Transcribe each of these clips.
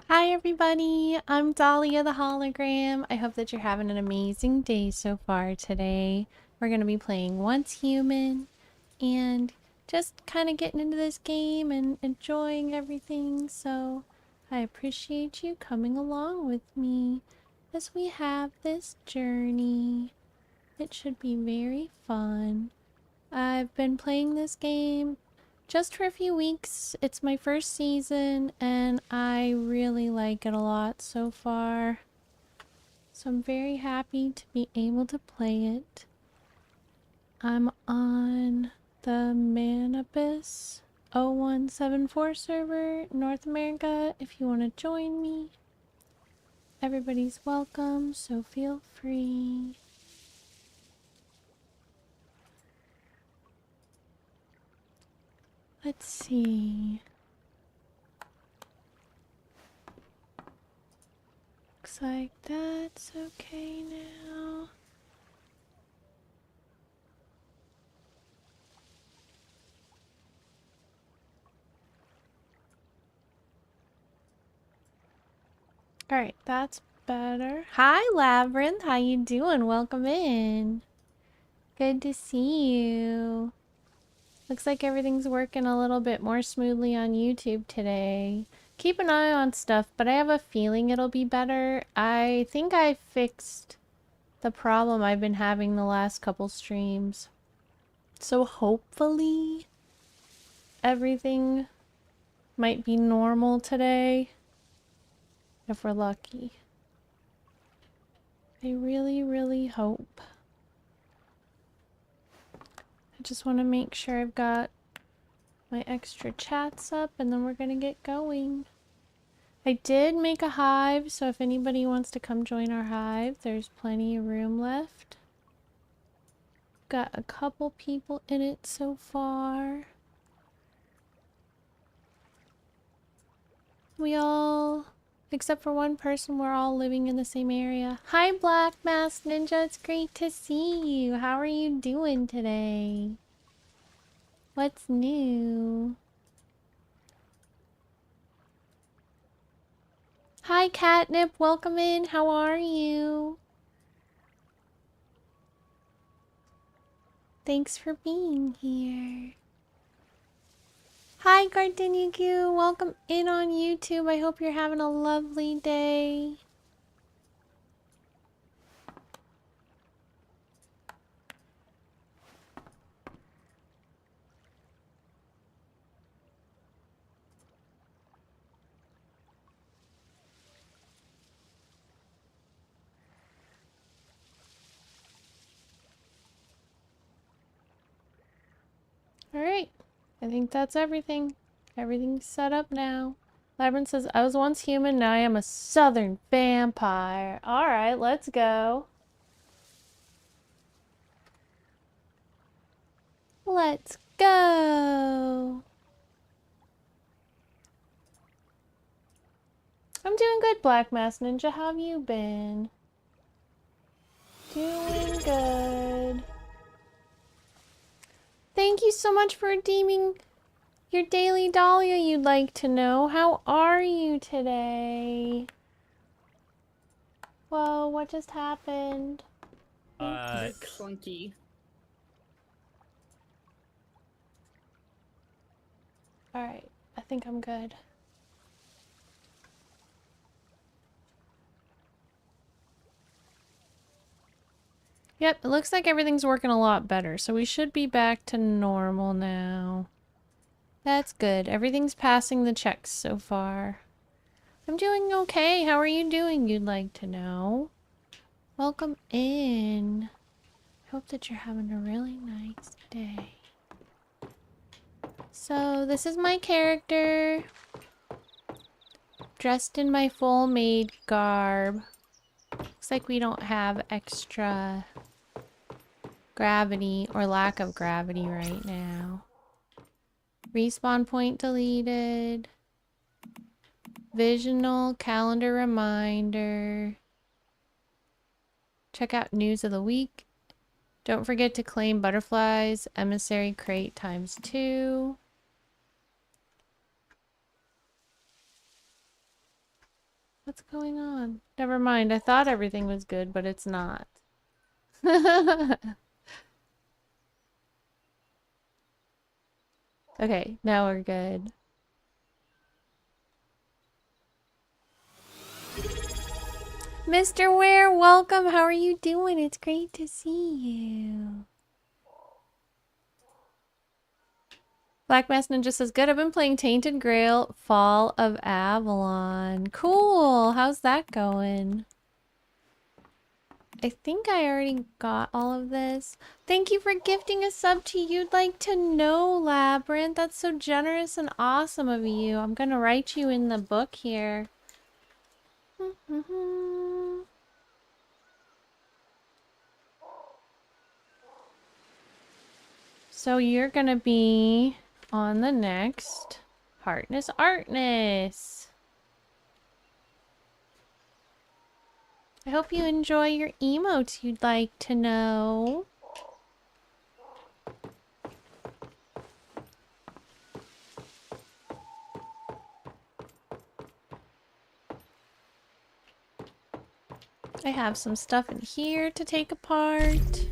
Hi everybody, I'm Dahlia the Hologram. I hope that you're having an amazing day so far today. We're going to be playing Once Human and just kind of getting into this game and enjoying everything. So I appreciate you coming along with me as we have this journey. It should be very fun. I've been playing this game just for a few weeks. It's my first season and I really like it a lot so far. So I'm very happy to be able to play it. I'm on the Manabus 0174 server, North America, if you want to join me. Everybody's welcome, so feel free. Let's see. Looks like that's okay now. Alright, that's better. Hi, Labyrinth. How you doing? Welcome in. Good to see you. Looks like everything's working a little bit more smoothly on YouTube today. Keep an eye on stuff, but I have a feeling it'll be better. I think I fixed the problem I've been having the last couple streams. So hopefully everything might be normal today. If we're lucky. I really, really hope. I just want to make sure I've got my extra chats up and then we're going to get going. I did make a hive, so if anybody wants to come join our hive, there's plenty of room left. Got a couple people in it so far. We all, except for one person, we're all living in the same area. Hi, Black Mask Ninja. It's great to see you. How are you doing today? What's new? Hi, Catnip. Welcome in. How are you? Thanks for being here. Hi, Gardeniagu. Welcome in on YouTube. I hope you're having a lovely day. Alright. I think that's everything. Everything's set up now. Labyrinth says, I was once human, now I am a southern vampire. Alright, let's go. Let's go. I'm doing good, Black Mask Ninja. How have you been? Doing good. Thank you so much for redeeming your daily Dahlia you'd like to know. How are you today? Whoa, what just happened? Clunky. Alright, I think I'm good. Yep, it looks like everything's working a lot better, so we should be back to normal now. That's good. Everything's passing the checks so far. I'm doing okay. How are you doing, you'd like to know? Welcome in. Hope that you're having a really nice day. So, this is my character. Dressed in my full maid garb. Looks like we don't have extra gravity or lack of gravity right now. Respawn point deleted. Visional calendar reminder. Check out news of the week. Don't forget to claim butterflies. Emissary crate ×2. What's going on? Never mind. I thought everything was good, but it's not. Okay, now we're good. Mr. Ware, welcome. How are you doing? It's great to see you. Black Mask Ninja says, good. I've been playing Tainted Grail, Fall of Avalon. Cool. How's that going? I think I already got all of this. Thank you for gifting a sub to You'd Like to Know, Labyrinth. That's so generous and awesome of you. I'm gonna write you in the book here. So you're gonna be on the next Heartness Artness. I hope you enjoy your emotes You'd Like to Know. I have some stuff in here to take apart.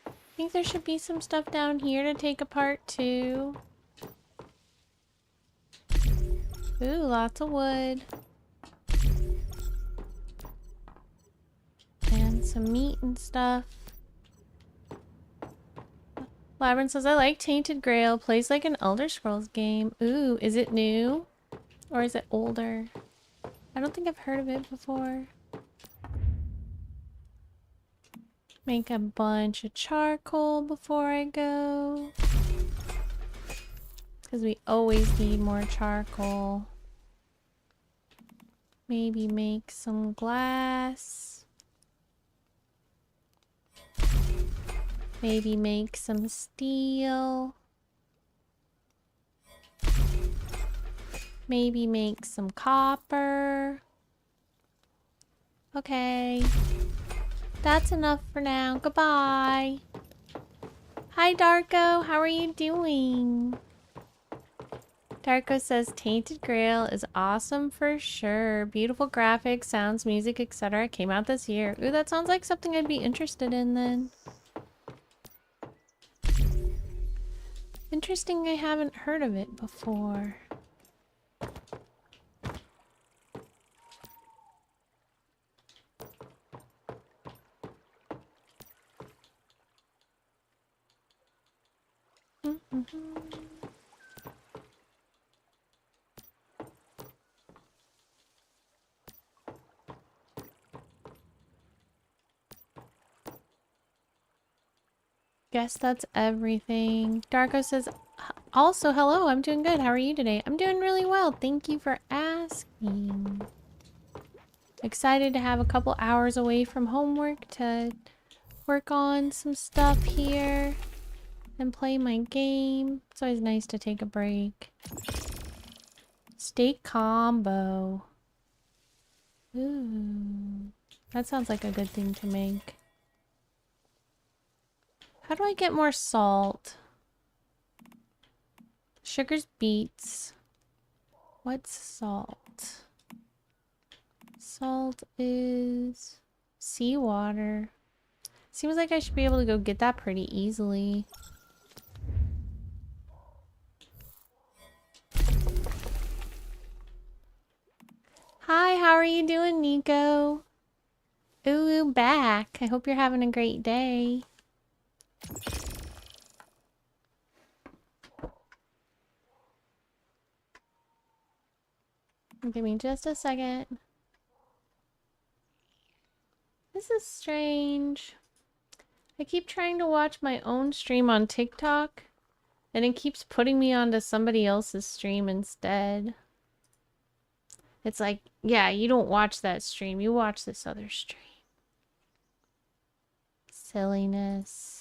I think there should be some stuff down here to take apart too. Ooh, lots of wood. And some meat and stuff. Labyrinth says, I like Tainted Grail. Plays like an Elder Scrolls game. Ooh, is it new? Or is it older? I don't think I've heard of it before. Make a bunch of charcoal before I go. Because we always need more charcoal. Maybe make some glass. Maybe make some steel. Maybe make some copper. Okay. That's enough for now. Goodbye. Hi, Darko. How are you doing? Darko says Tainted Grail is awesome for sure. Beautiful graphics, sounds, music, etc. Came out this year. Ooh, that sounds like something I'd be interested in then. Interesting, I haven't heard of it before. Guess that's everything. Darko says, also, hello, I'm doing good. How are you today? I'm doing really well. Thank you for asking. Excited to have a couple hours away from homework to work on some stuff here and play my game. It's always nice to take a break. Steak combo. Ooh, that sounds like a good thing to make. How do I get more salt? Sugar's beets. What's salt? Salt is seawater. Seems like I should be able to go get that pretty easily. Hi, how are you doing, Nico? Ooh, back. I hope you're having a great day. Give me just a second. This is strange. I keep trying to watch my own stream on TikTok, and it keeps putting me onto somebody else's stream instead. It's like, yeah, you don't watch that stream, you watch this other stream. Silliness.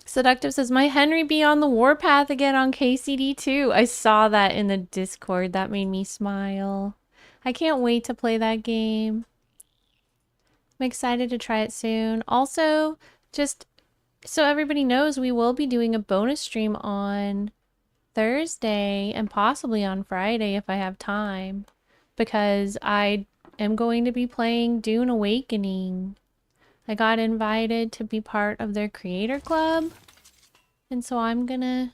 Seductive says, my Henry be on the warpath again on KCD2. I saw that in the Discord. That made me smile. I can't wait to play that game. I'm excited to try it soon. Also, just so everybody knows, we will be doing a bonus stream on Thursday and possibly on Friday if I have time, because I am going to be playing Dune Awakening. I got invited to be part of their creator club, and so I'm gonna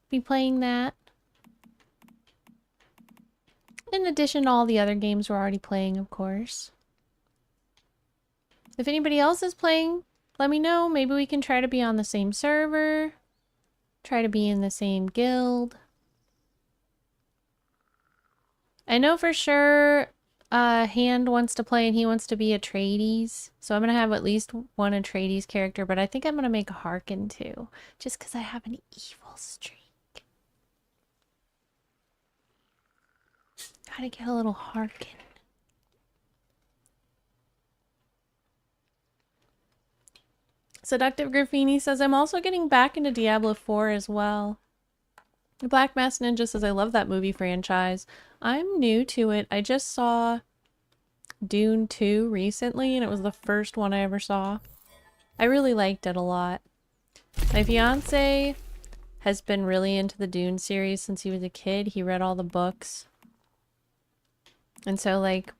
be playing that. In addition to all the other games we're already playing, of course. If anybody else is playing, let me know. Maybe we can try to be on the same server. Try to be in the same guild. I know for sure Hand wants to play and he wants to be Atreides. So I'm going to have at least one Atreides character, but I think I'm going to make a Harkin too. Just because I have an evil streak. Gotta get a little Harkin. Seductive Graffini says, I'm also getting back into Diablo 4 as well. Black Mask Ninja says, I love that movie franchise. I'm new to it. I just saw Dune 2 recently, and it was the first one I ever saw. I really liked it a lot. My fiance has been really into the Dune series since he was a kid. He read all the books. And so, like,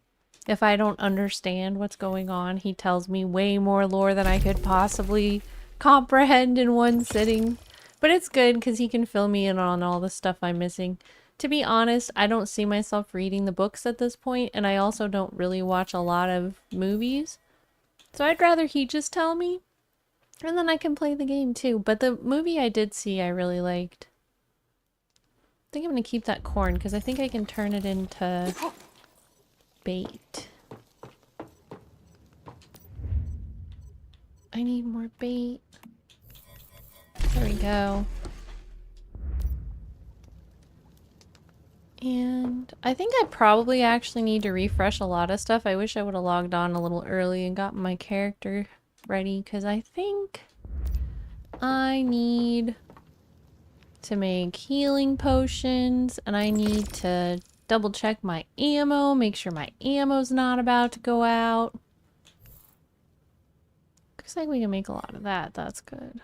if I don't understand what's going on, he tells me way more lore than I could possibly comprehend in one sitting. But it's good because he can fill me in on all the stuff I'm missing. To be honest, I don't see myself reading the books at this point, and I also don't really watch a lot of movies. So I'd rather he just tell me, and then I can play the game too. But the movie I did see I really liked. I think I'm going to keep that corn because I think I can turn it into bait. I need more bait. There we go. And I think I probably actually need to refresh a lot of stuff. I wish I would have logged on a little early and gotten my character ready, because I think I need to make healing potions, and I need to double check my ammo, make sure my ammo's not about to go out. Looks like we can make a lot of that. That's good.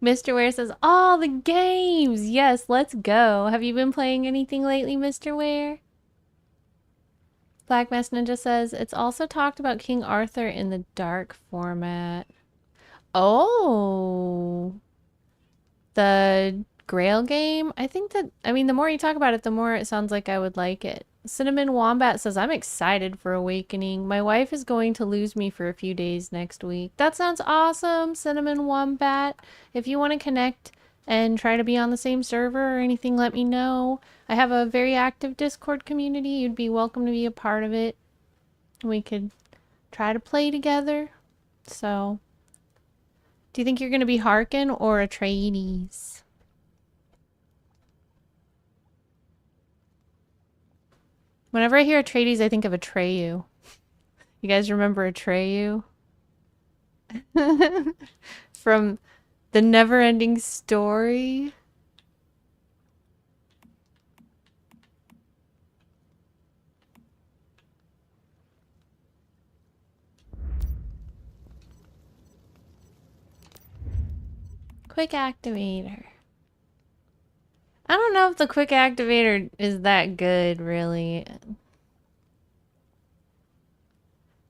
Mr. Ware says, all the games! Yes, let's go. Have you been playing anything lately, Mr. Ware? Black Mask Ninja says, it's also talked about King Arthur in the dark format. Oh! The Grail game? I think that, I mean, the more you talk about it, the more it sounds like I would like it. Cinnamon Wombat says, I'm excited for Awakening. My wife is going to lose me for a few days next week. That sounds awesome, Cinnamon Wombat. If you want to connect and try to be on the same server or anything, let me know. I have a very active Discord community. You'd be welcome to be a part of it. We could try to play together. So, do you think you're going to be Harkin or Atreides? Whenever I hear Atreides, I think of Atreyu. You guys remember Atreyu? From the Never-Ending Story? Quick activator. I don't know if the quick activator is that good, really.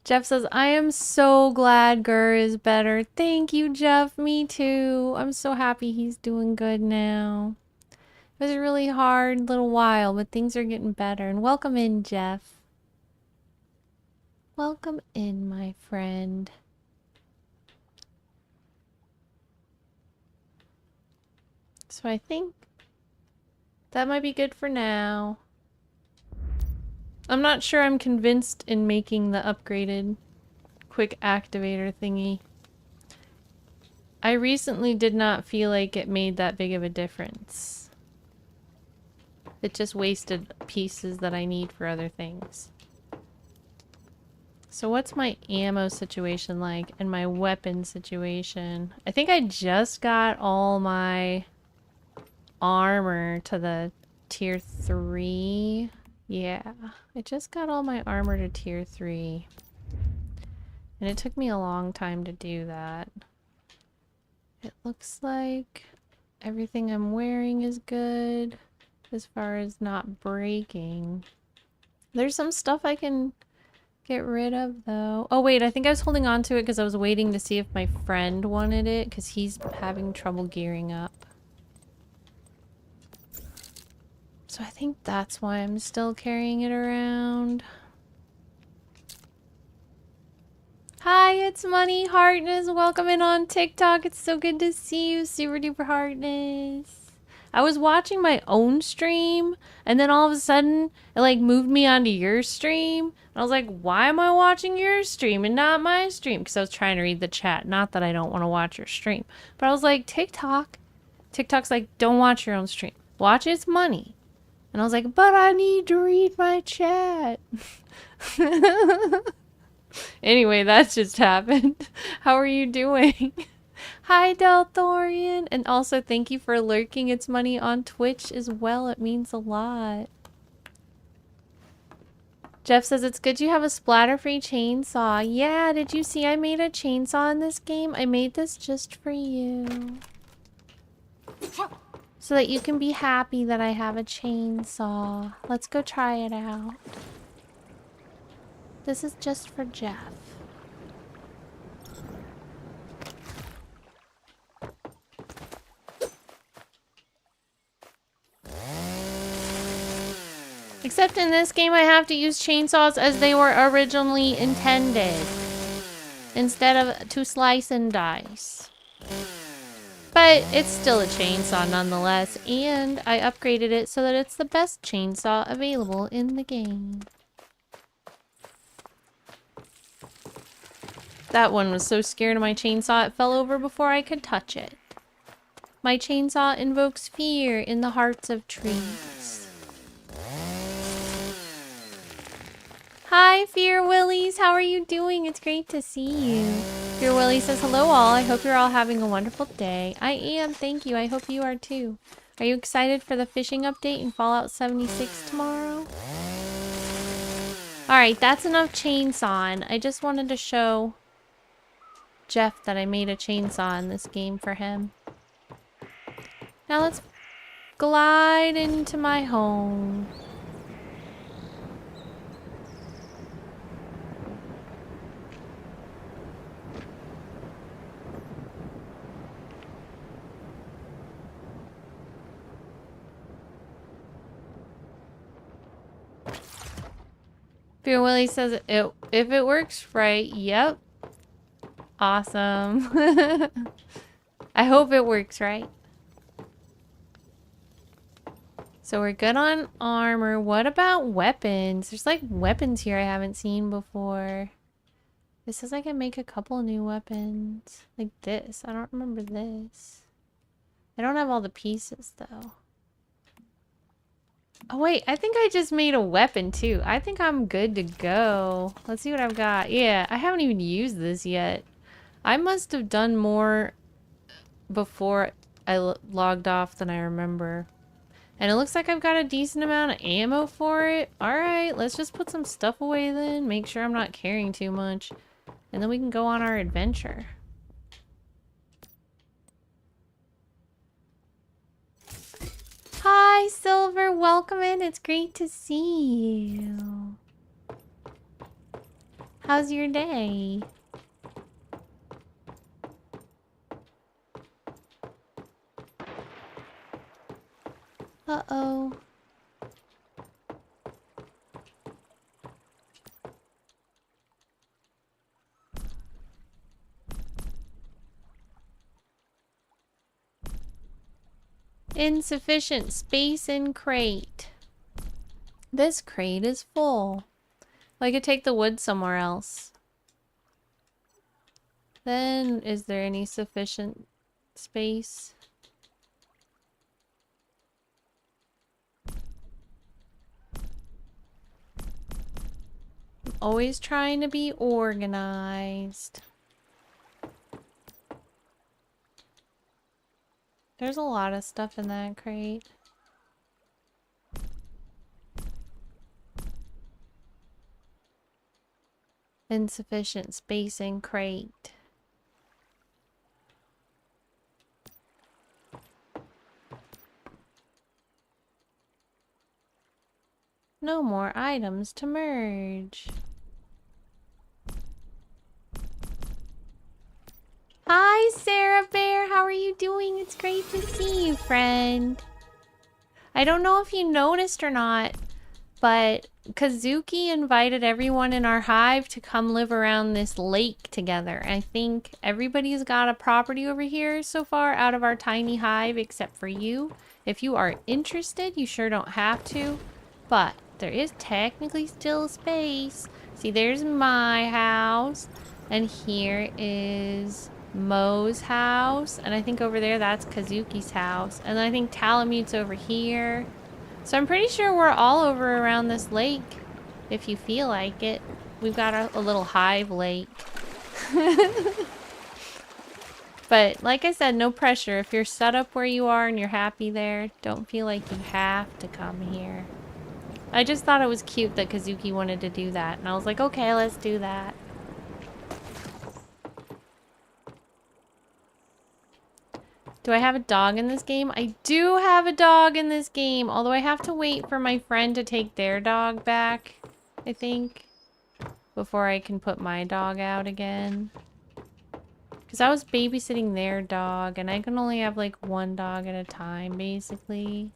Jeff says, I am so glad Gir is better. Thank you, Jeff. Me too. I'm so happy he's doing good now. It was a really hard little while, but things are getting better. And welcome in, Jeff. Welcome in, my friend. So I think that might be good for now. I'm not sure I'm convinced in making the upgraded quick activator thingy. I recently did not feel like it made that big of a difference. It just wasted pieces that I need for other things. So what's my ammo situation like and my weapon situation? I think I just got all my armor to the tier 3 Yeah, I just got all my armor to tier 3. And it took me a long time to do that. It looks like everything I'm wearing is good as far as not breaking. There's some stuff I can get rid of though. Oh wait, I think I was holding on to it because I was waiting to see if my friend wanted it because he's having trouble gearing up. So I think that's why I'm still carrying it around. Hi, it's Money Heartness. Welcome in on TikTok. It's so good to see you, Super Duper Heartness. I was watching my own stream, and then all of a sudden, it like moved me onto your stream. And I was like, why am I watching your stream and not my stream? Because I was trying to read the chat. Not that I don't want to watch your stream. But I was like, TikTok. TikTok's like, don't watch your own stream. Watch It's Money. And I was like, but I need to read my chat. Anyway, that just happened. How are you doing? Hi, Delthorian. And also, thank you for lurking It's Money on Twitch as well. It means a lot. Jeff says, it's good you have a splatter-free chainsaw. Yeah, did you see I made a chainsaw in this game? I made this just for you. So that you can be happy that I have a chainsaw. Let's go try it out. This is just for Jeff. Except in this game I have to use chainsaws as they were originally intended. Instead of to slice and dice. But it's still a chainsaw nonetheless, and I upgraded it so that it's the best chainsaw available in the game. That one was so scared of my chainsaw it fell over before I could touch it. My chainsaw invokes fear in the hearts of trees. Hi, Fear Willies. How are you doing? It's great to see you. Fear Willie says, hello all. I hope you're all having a wonderful day. I am. Thank you. I hope you are too. Are you excited for the fishing update in Fallout 76 tomorrow? Alright, that's enough chainsawing. I just wanted to show Jeff that I made a chainsaw in this game for him. Now let's glide into my home. Fear Willie says, if it works right, yep. Awesome. I hope it works right. So we're good on armor. What about weapons? There's like weapons here I haven't seen before. It says I can make a couple new weapons. Like this. I don't remember this. I don't have all the pieces though. Oh wait, I think I just made a weapon too. I think I'm good to go. Let's see what I've got. Yeah, I haven't even used this yet. I must have done more before I logged off than I remember. And it looks like I've got a decent amount of ammo for it. Alright, let's just put some stuff away then. Make sure I'm not carrying too much. And then we can go on our adventure. Hi, Silver. Welcome in. It's great to see you. How's your day? Uh-oh. Insufficient space in crate. This crate is full. Well, I could take the wood somewhere else. Then, is there any sufficient space? I'm always trying to be organized. There's a lot of stuff in that crate. Insufficient space in crate. No more items to merge. Hi, Sarah Bear. How are you doing? It's great to see you, friend. I don't know if you noticed or not, but Kazuki invited everyone in our hive to come live around this lake together. I think everybody's got a property over here so far out of our tiny hive except for you. If you are interested, you sure don't have to, but there is technically still space. See, there's my house, and here is Mo's house, and I think over there that's Kazuki's house, and then I think Talamute's over here. So I'm pretty sure we're all over around this lake, if you feel like it. We've got a little hive lake. But like I said, no pressure. If you're set up where you are and you're happy there, don't feel like you have to come here. I just thought it was cute that Kazuki wanted to do that, and I was like, okay, let's do that. Do I have a dog in this game? I do have a dog in this game, although I have to wait for my friend to take their dog back, I think, before I can put my dog out again. Because I was babysitting their dog, and I can only have like one dog at a time, basically.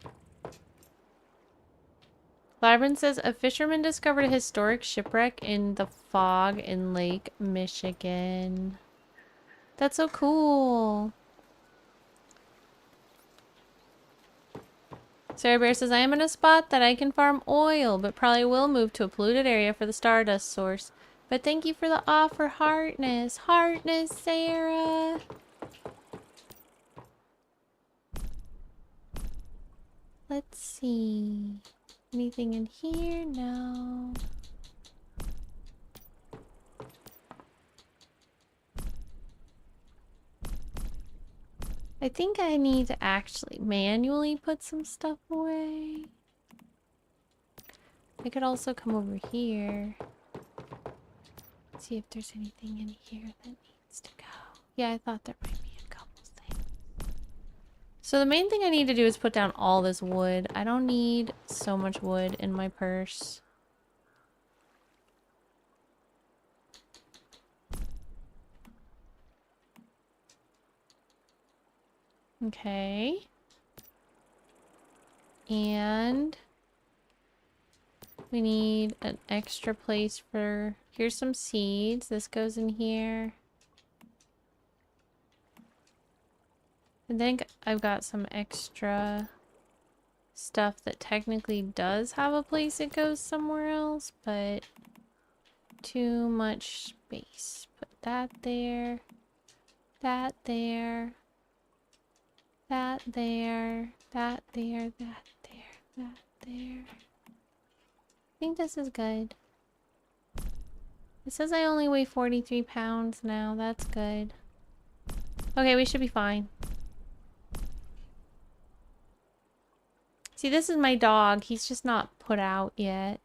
Labyrinth says, a fisherman discovered a historic shipwreck in the fog in Lake Michigan. That's so cool. Sarah Bear says, I am in a spot that I can farm oil, but probably will move to a polluted area for the stardust source. But thank you for the offer, Heartness. Heartness, Sarah. Let's see. Anything in here? No. I think I need to actually manually put some stuff away. I could also come over here. See if there's anything in here that needs to go. Yeah, I thought there might be a couple things. So the main thing I need to do is put down all this wood. I don't need so much wood in my purse. Okay. And we need an extra place for... Here's some seeds. This goes in here. I think I've got some extra stuff that technically does have a place it goes somewhere else, but too much space. Put that there. That there. That there. That there. That there. That there. I think this is good. It says I only weigh 43 pounds now. That's good. Okay, we should be fine. See, this is my dog. He's just not put out yet.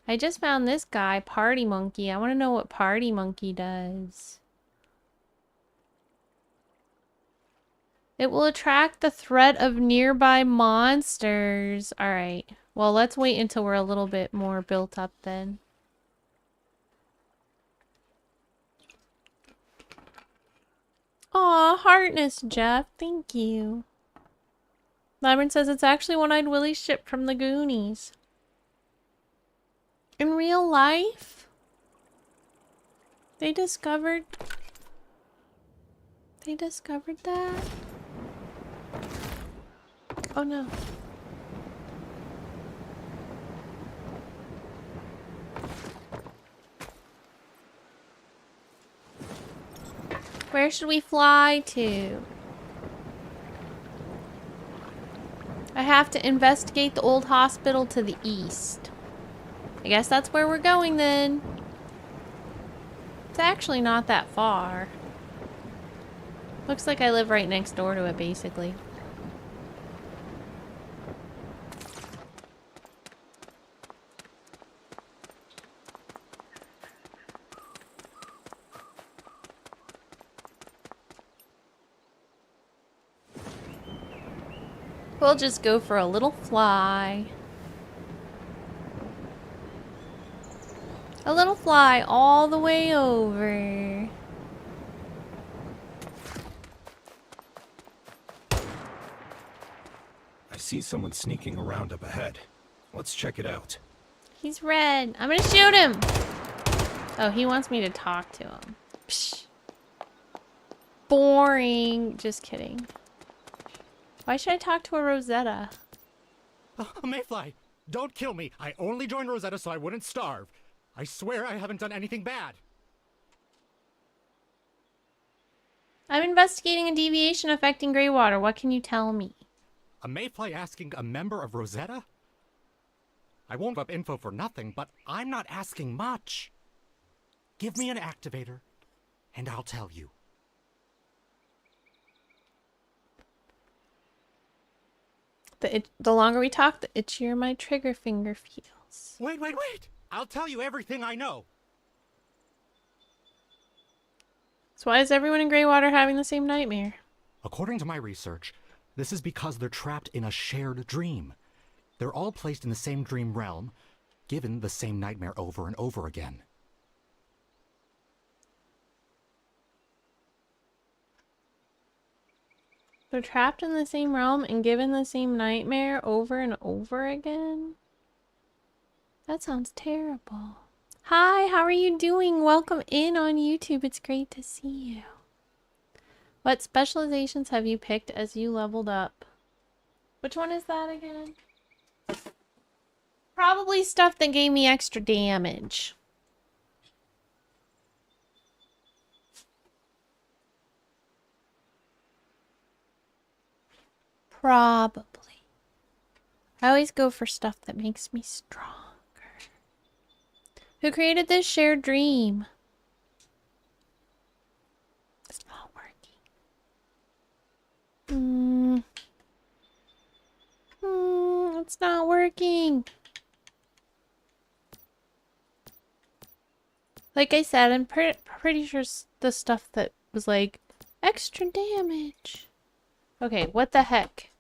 I just found this guy, Party Monkey. I want to know what Party Monkey does. It will attract the threat of nearby monsters. Alright. Well, let's wait until we're a little bit more built up then. Aw, Heartness, Jeff. Thank you. Labyrinth says it's actually One-Eyed Willie's ship from the Goonies. In real life? They discovered that? Oh no. Where should we fly to? I have to investigate the old hospital to the east. I guess that's where we're going then. It's actually not that far. Looks like I live right next door to it, basically. we'll just go for a little fly. A little fly all the way over. I see someone sneaking around up ahead. Let's check it out. He's red. I'm gonna shoot him. Oh, he wants me to talk to him. Psh. Boring. Just kidding. Why should I talk to a Rosetta? Mayfly, don't kill me. I only joined Rosetta so I wouldn't starve. I swear I haven't done anything bad. I'm investigating a deviation affecting Greywater. What can you tell me? A Mayfly asking a member of Rosetta? I won't give up info for nothing, but I'm not asking much. Give me an activator, and I'll tell you. The longer we talk, the itchier my trigger finger feels. Wait. I'll tell you everything I know. So why is everyone in Greywater having the same nightmare? According to my research, this is because they're trapped in a shared dream. They're all placed in the same dream realm, given the same nightmare over and over again. They're trapped in the same realm and given the same nightmare over and over again? That sounds terrible. Hi, how are you doing? Welcome in on YouTube. It's great to see you. What specializations have you picked as you leveled up? Which one is that again? Probably stuff that gave me extra damage. Probably. I always go for stuff that makes me stronger. Who created this shared dream? It's not working. It's not working. Like I said, I'm pretty sure the stuff that was like extra damage. Okay, what the heck?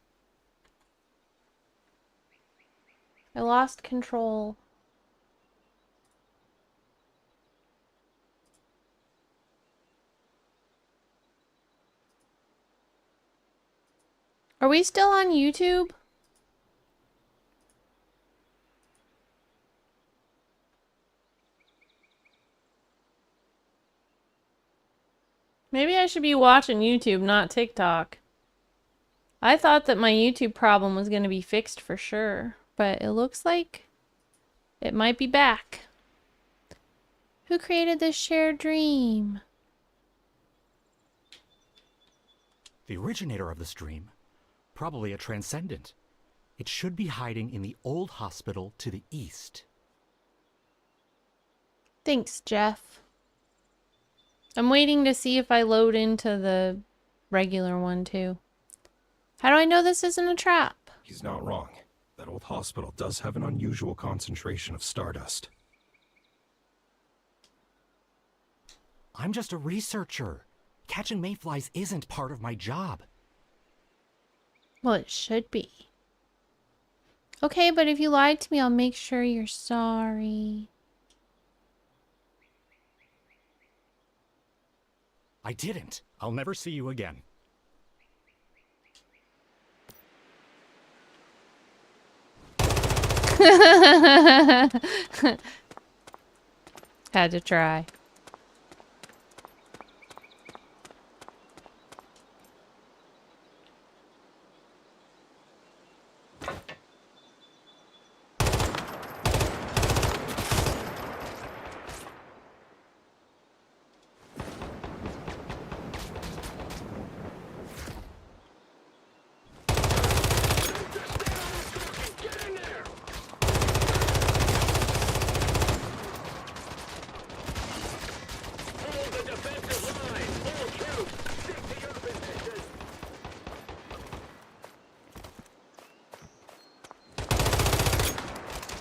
I lost control. Are we still on YouTube? Maybe I should be watching YouTube, not TikTok. I thought that my YouTube problem was going to be fixed for sure, but it looks like it might be back. Who created this shared dream? The originator of this dream, probably a transcendent. It should be hiding in the old hospital to the east. Thanks, Jeff. I'm waiting to see if I load into the regular one too. How do I know this isn't a trap? He's not wrong. That old hospital does have an unusual concentration of stardust. I'm just a researcher. Catching mayflies isn't part of my job. Well, it should be. Okay, but if you lied to me, I'll make sure you're sorry. I didn't. I'll never see you again. Had to try.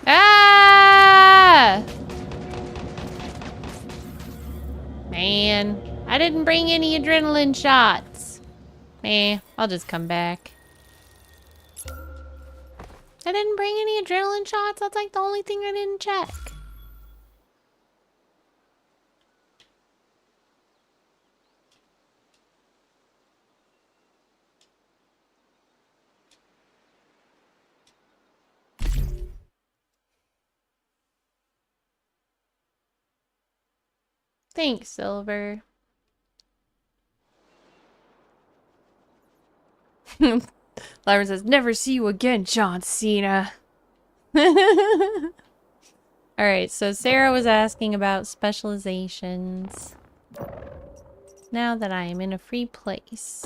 Ah! Man, I didn't bring any adrenaline shots. I'll just come back. I didn't bring any adrenaline shots. That's like the only thing I didn't check. Thanks, Silver. Lyra says, never see you again, John Cena. Alright, so Sarah was asking about specializations. Now that I am in a free place.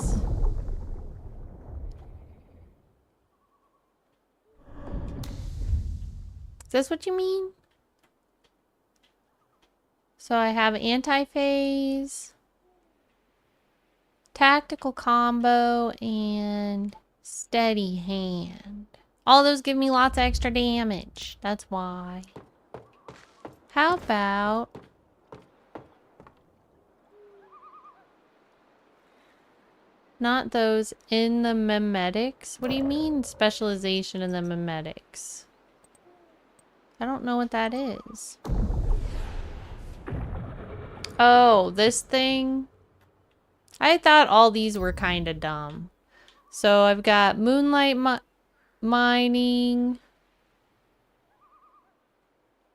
Is this what you mean? So I have anti-phase, tactical combo, and steady hand. All those give me lots of extra damage. That's why. How about... not those in the memetics? What do you mean specialization in the memetics? I don't know what that is. Oh, this thing? I thought all these were kind of dumb. So I've got moonlight mining,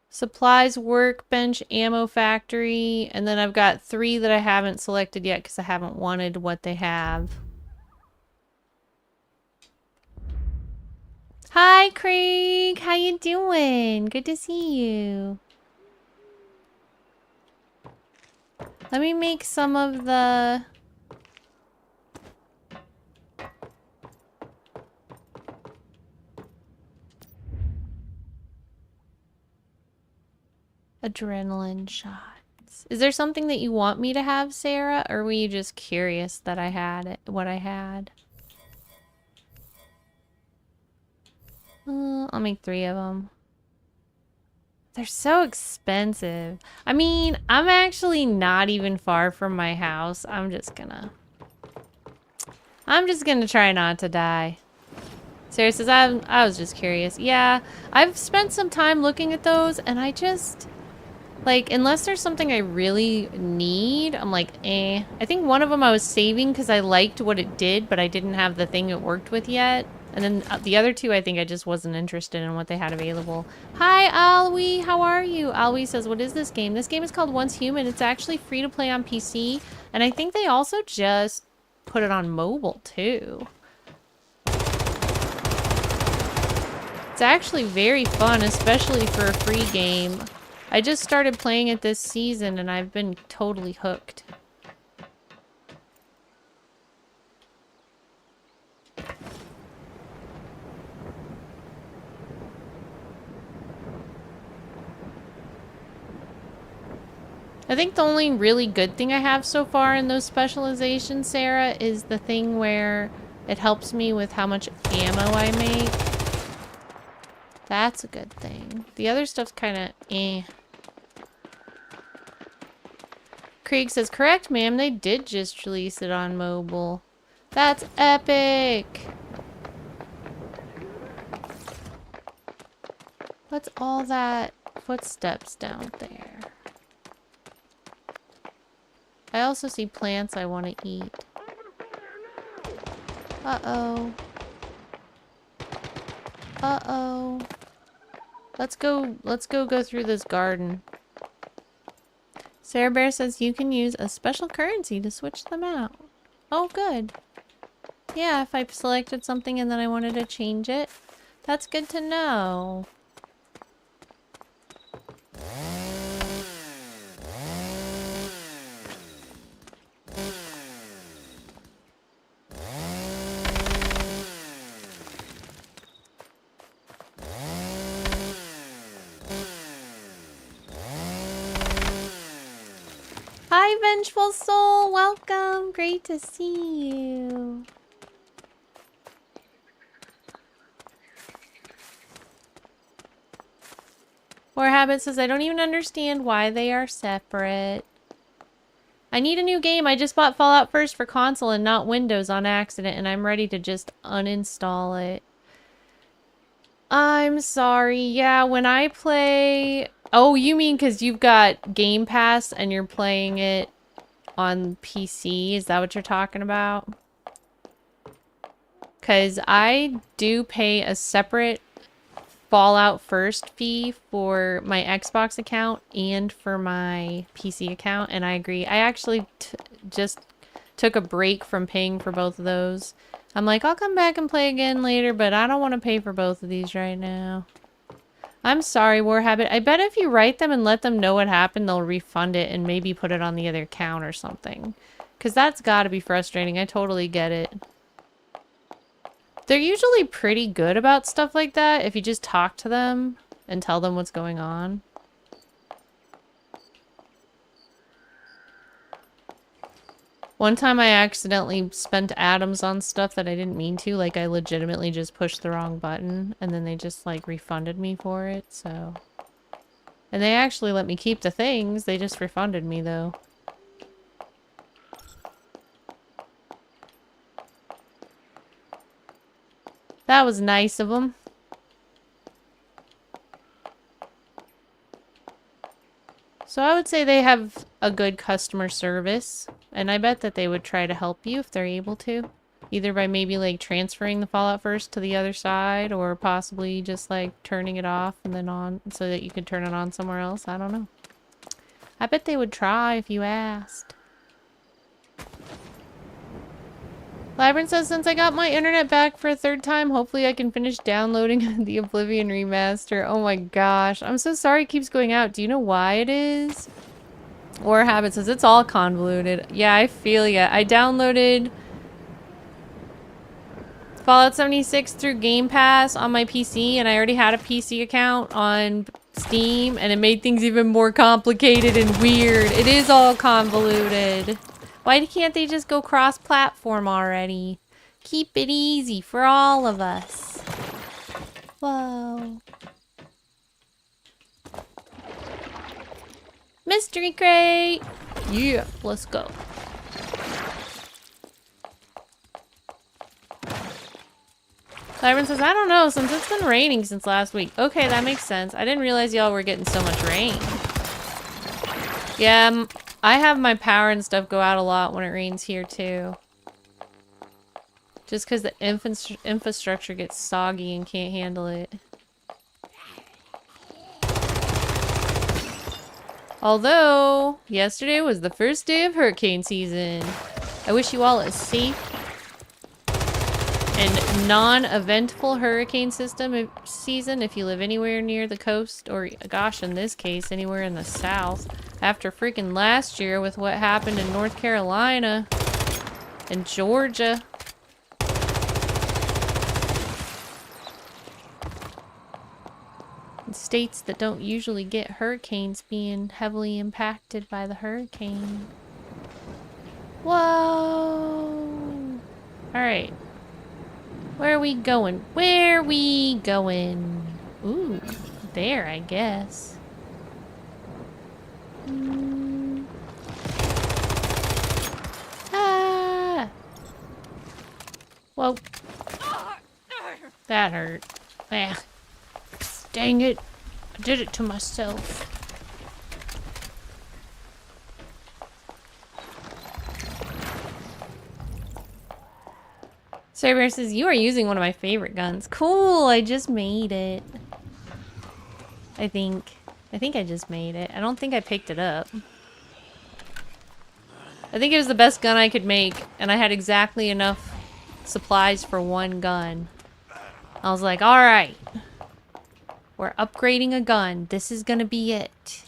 supplies workbench, ammo factory, and then I've got 3 that I haven't selected yet because I haven't wanted what they have. Hi, Craig. How you doing? Good to see you. Let me make some of the... adrenaline shots. Is there something that you want me to have, Sarah? Or were you just curious that I had it, what I had? I'll make 3 of them. They're so expensive. I mean, I'm actually not even far from my house. I'm just gonna try not to die. Sarah says, I was just curious. Yeah, I've spent some time looking at those, and I just... like, unless there's something I really need, I'm like, eh. I think one of them I was saving because I liked what it did, but I didn't have the thing it worked with yet. And then the other 2, I think I just wasn't interested in what they had available. Hi, Alwi. How are you? Alwi says, what is this game? This game is called Once Human. It's actually free to play on PC. And I think they also just put it on mobile, too. It's actually very fun, especially for a free game. I just started playing it this season, and I've been totally hooked. I think the only really good thing I have so far in those specializations, Sarah, is the thing where it helps me with how much ammo I make. That's a good thing. The other stuff's kind of eh. Krieg says, correct, ma'am. They did just release it on mobile. That's epic. What's all that footsteps down there? I also see plants I want to eat. Uh-oh. Uh-oh. Let's go through this garden. Sarah Bear says you can use a special currency to switch them out. Oh, good. Yeah, if I selected something and then I wanted to change it, that's good to know. Hi, Vengeful Soul. Welcome. Great to see you. War Habit says, I don't even understand why they are separate. I need a new game. I just bought Fallout First for console and not Windows on accident, and I'm ready to just uninstall it. I'm sorry. Yeah, when I play... Oh, you mean because you've got Game Pass and you're playing it on PC? Is that what you're talking about? Because I do pay a separate Fallout First fee for my Xbox account and for my PC account, and I agree. I actually just took a break from paying for both of those. I'm like, I'll come back and play again later, but I don't want to pay for both of these right now. I'm sorry, Warhabit. I bet if you write them and let them know what happened, they'll refund it and maybe put it on the other account or something. Because that's got to be frustrating. I totally get it. They're usually pretty good about stuff like that if you just talk to them and tell them what's going on. One time I accidentally spent atoms on stuff that I didn't mean to. Like, I legitimately just pushed the wrong button, and then they just, like, refunded me for it, so... And they actually let me keep the things. They just refunded me, though. That was nice of them. So I would say they have a good customer service, and I bet that they would try to help you if they're able to. Either by maybe like transferring the Fallout First to the other side, or possibly just like turning it off and then on so that you could turn it on somewhere else. I don't know. I bet they would try if you asked. Labyrinth says, since I got my internet back for a third time, hopefully I can finish downloading the Oblivion remaster. Oh my gosh. I'm so sorry it keeps going out. Do you know why it is? Warhabit says, it's all convoluted. Yeah, I feel ya. I downloaded Fallout 76 through Game Pass on my PC, and I already had a PC account on Steam, and it made things even more complicated and weird. It is all convoluted. Why can't they just go cross-platform already? Keep it easy for all of us. Whoa. Mystery crate! Yeah, let's go. Siren says, I don't know, since it's been raining since last week. Okay, that makes sense. I didn't realize y'all were getting so much rain. Yeah, I have my power and stuff go out a lot when it rains here too. Just because the infrastructure gets soggy and can't handle it. Although, yesterday was the first day of hurricane season. I wish you all a safe and non-eventful hurricane season if you live anywhere near the coast, or gosh, in this case, anywhere in the south. After freaking last year with what happened in North Carolina and Georgia. And states that don't usually get hurricanes being heavily impacted by the hurricane. Whoa! Alright. Where are we going? Where are we going? Ooh, there, I guess. Ah! Whoa. That hurt. Ah. Dang it. I did it to myself. Sarah says, you are using one of my favorite guns. Cool, I just made it. I think I just made it. I don't think I picked it up. I think it was the best gun I could make, and I had exactly enough supplies for one gun. I was like, alright. We're upgrading a gun. This is gonna be it.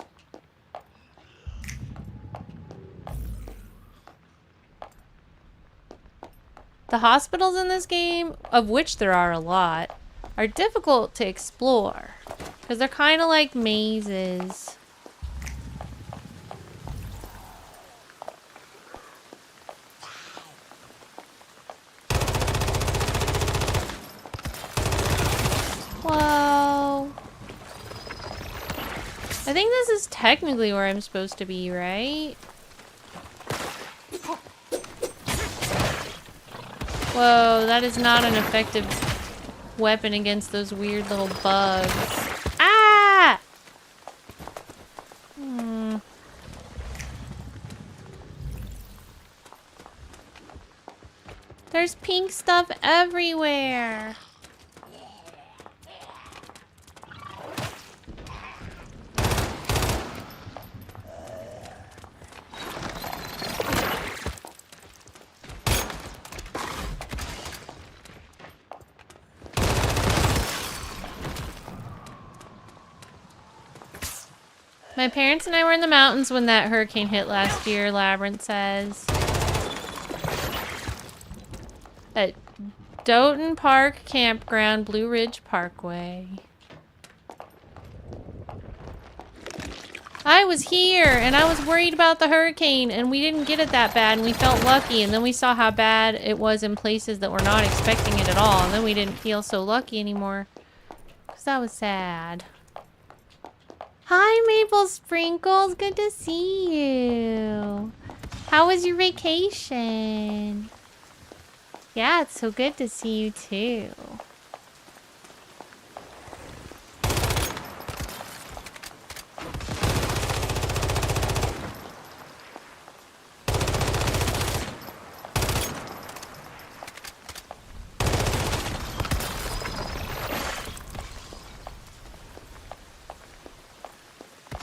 The hospitals in this game, of which there are a lot, are difficult to explore. Because they're kind of like mazes. Whoa. I think this is technically where I'm supposed to be, right? Whoa, that is not an effective weapon against those weird little bugs. Ah! There's pink stuff everywhere. My parents and I were in the mountains when that hurricane hit last year, Labyrinth says. At Doughton Park Campground, Blue Ridge Parkway. I was here, and I was worried about the hurricane, and we didn't get it that bad, and we felt lucky, and then we saw how bad it was in places that were not expecting it at all, and then we didn't feel so lucky anymore. Because that was sad. Hi, Maple Sprinkles. Good to see you. How was your vacation? Yeah, it's so good to see you too.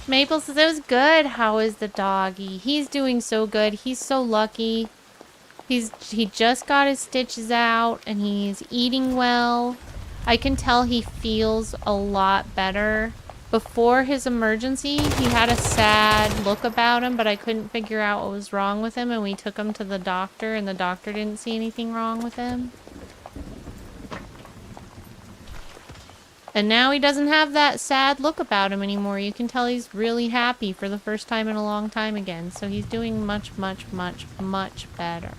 Maple says it was good. How is the doggy? He's doing so good. He's so lucky. He just got his stitches out and he's eating well. I can tell he feels a lot better. Before his emergency, he had a sad look about him, but I couldn't figure out what was wrong with him, and we took him to the doctor, and the doctor didn't see anything wrong with him. And now he doesn't have that sad look about him anymore. You can tell he's really happy for the first time in a long time again. So he's doing much, much, much, much better.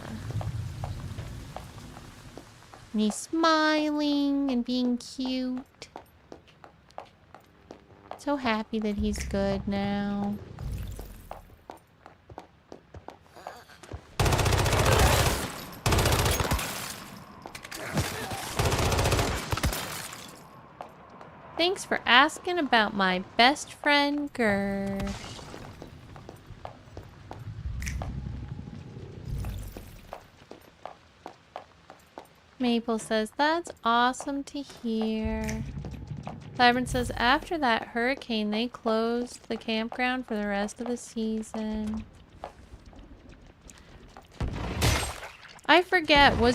And he's smiling and being cute. So happy that he's good now. Thanks for asking about my best friend, Gir. Maple says, that's awesome to hear. Labyrinth says, after that hurricane, they closed the campground for the rest of the season. I forget, was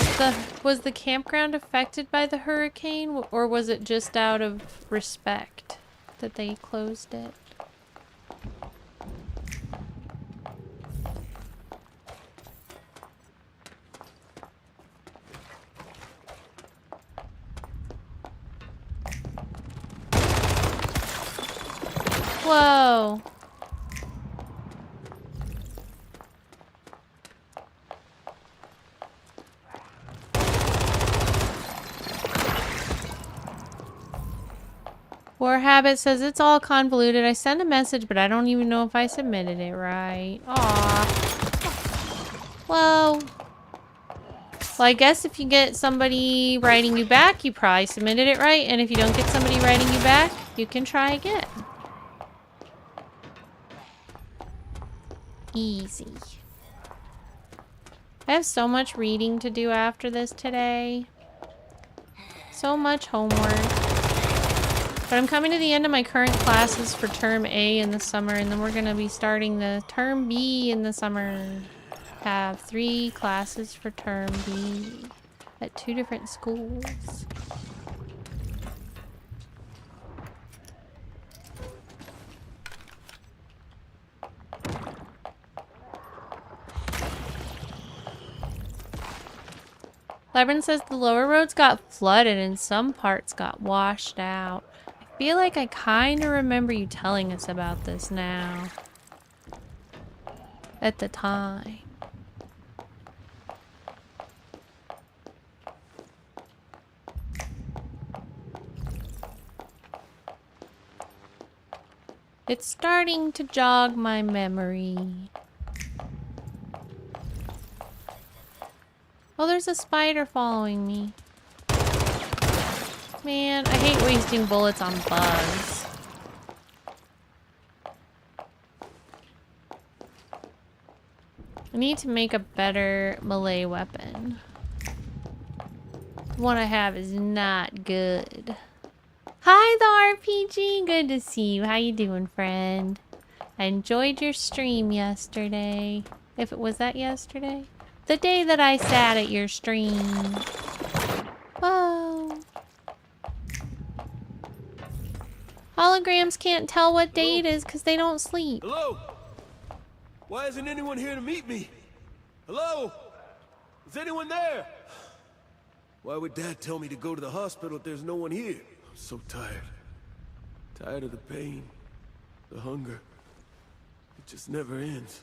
the campground affected by the hurricane, or was it just out of respect that they closed it? Whoa. War Habit says it's all convoluted. I sent a message, but I don't even know if I submitted it right. Aw. Well, I guess if you get somebody writing you back, you probably submitted it right. And if you don't get somebody writing you back, you can try again. Easy. I have so much reading to do after this today. So much homework. But I'm coming to the end of my current classes for term A in the summer, and then we're going to be starting the term B in the summer. Have 3 classes for term B at 2 different schools. Labyrinth says the lower roads got flooded and some parts got washed out. I feel like I kind of remember you telling us about this now. At the time. It's starting to jog my memory. Oh, there's a spider following me. Man, I hate wasting bullets on bugs. I need to make a better melee weapon. The one I have is not good. Hi, the RPG. Good to see you. How you doing, friend? I enjoyed your stream yesterday. If it was that yesterday? The day that I sat at your stream. Whoa. Holograms can't tell what day it is because they don't sleep. Hello? Why isn't anyone here to meet me? Hello? Is anyone there? Why would Dad tell me to go to the hospital if there's no one here? I'm so tired. Tired of the pain, the hunger. It just never ends.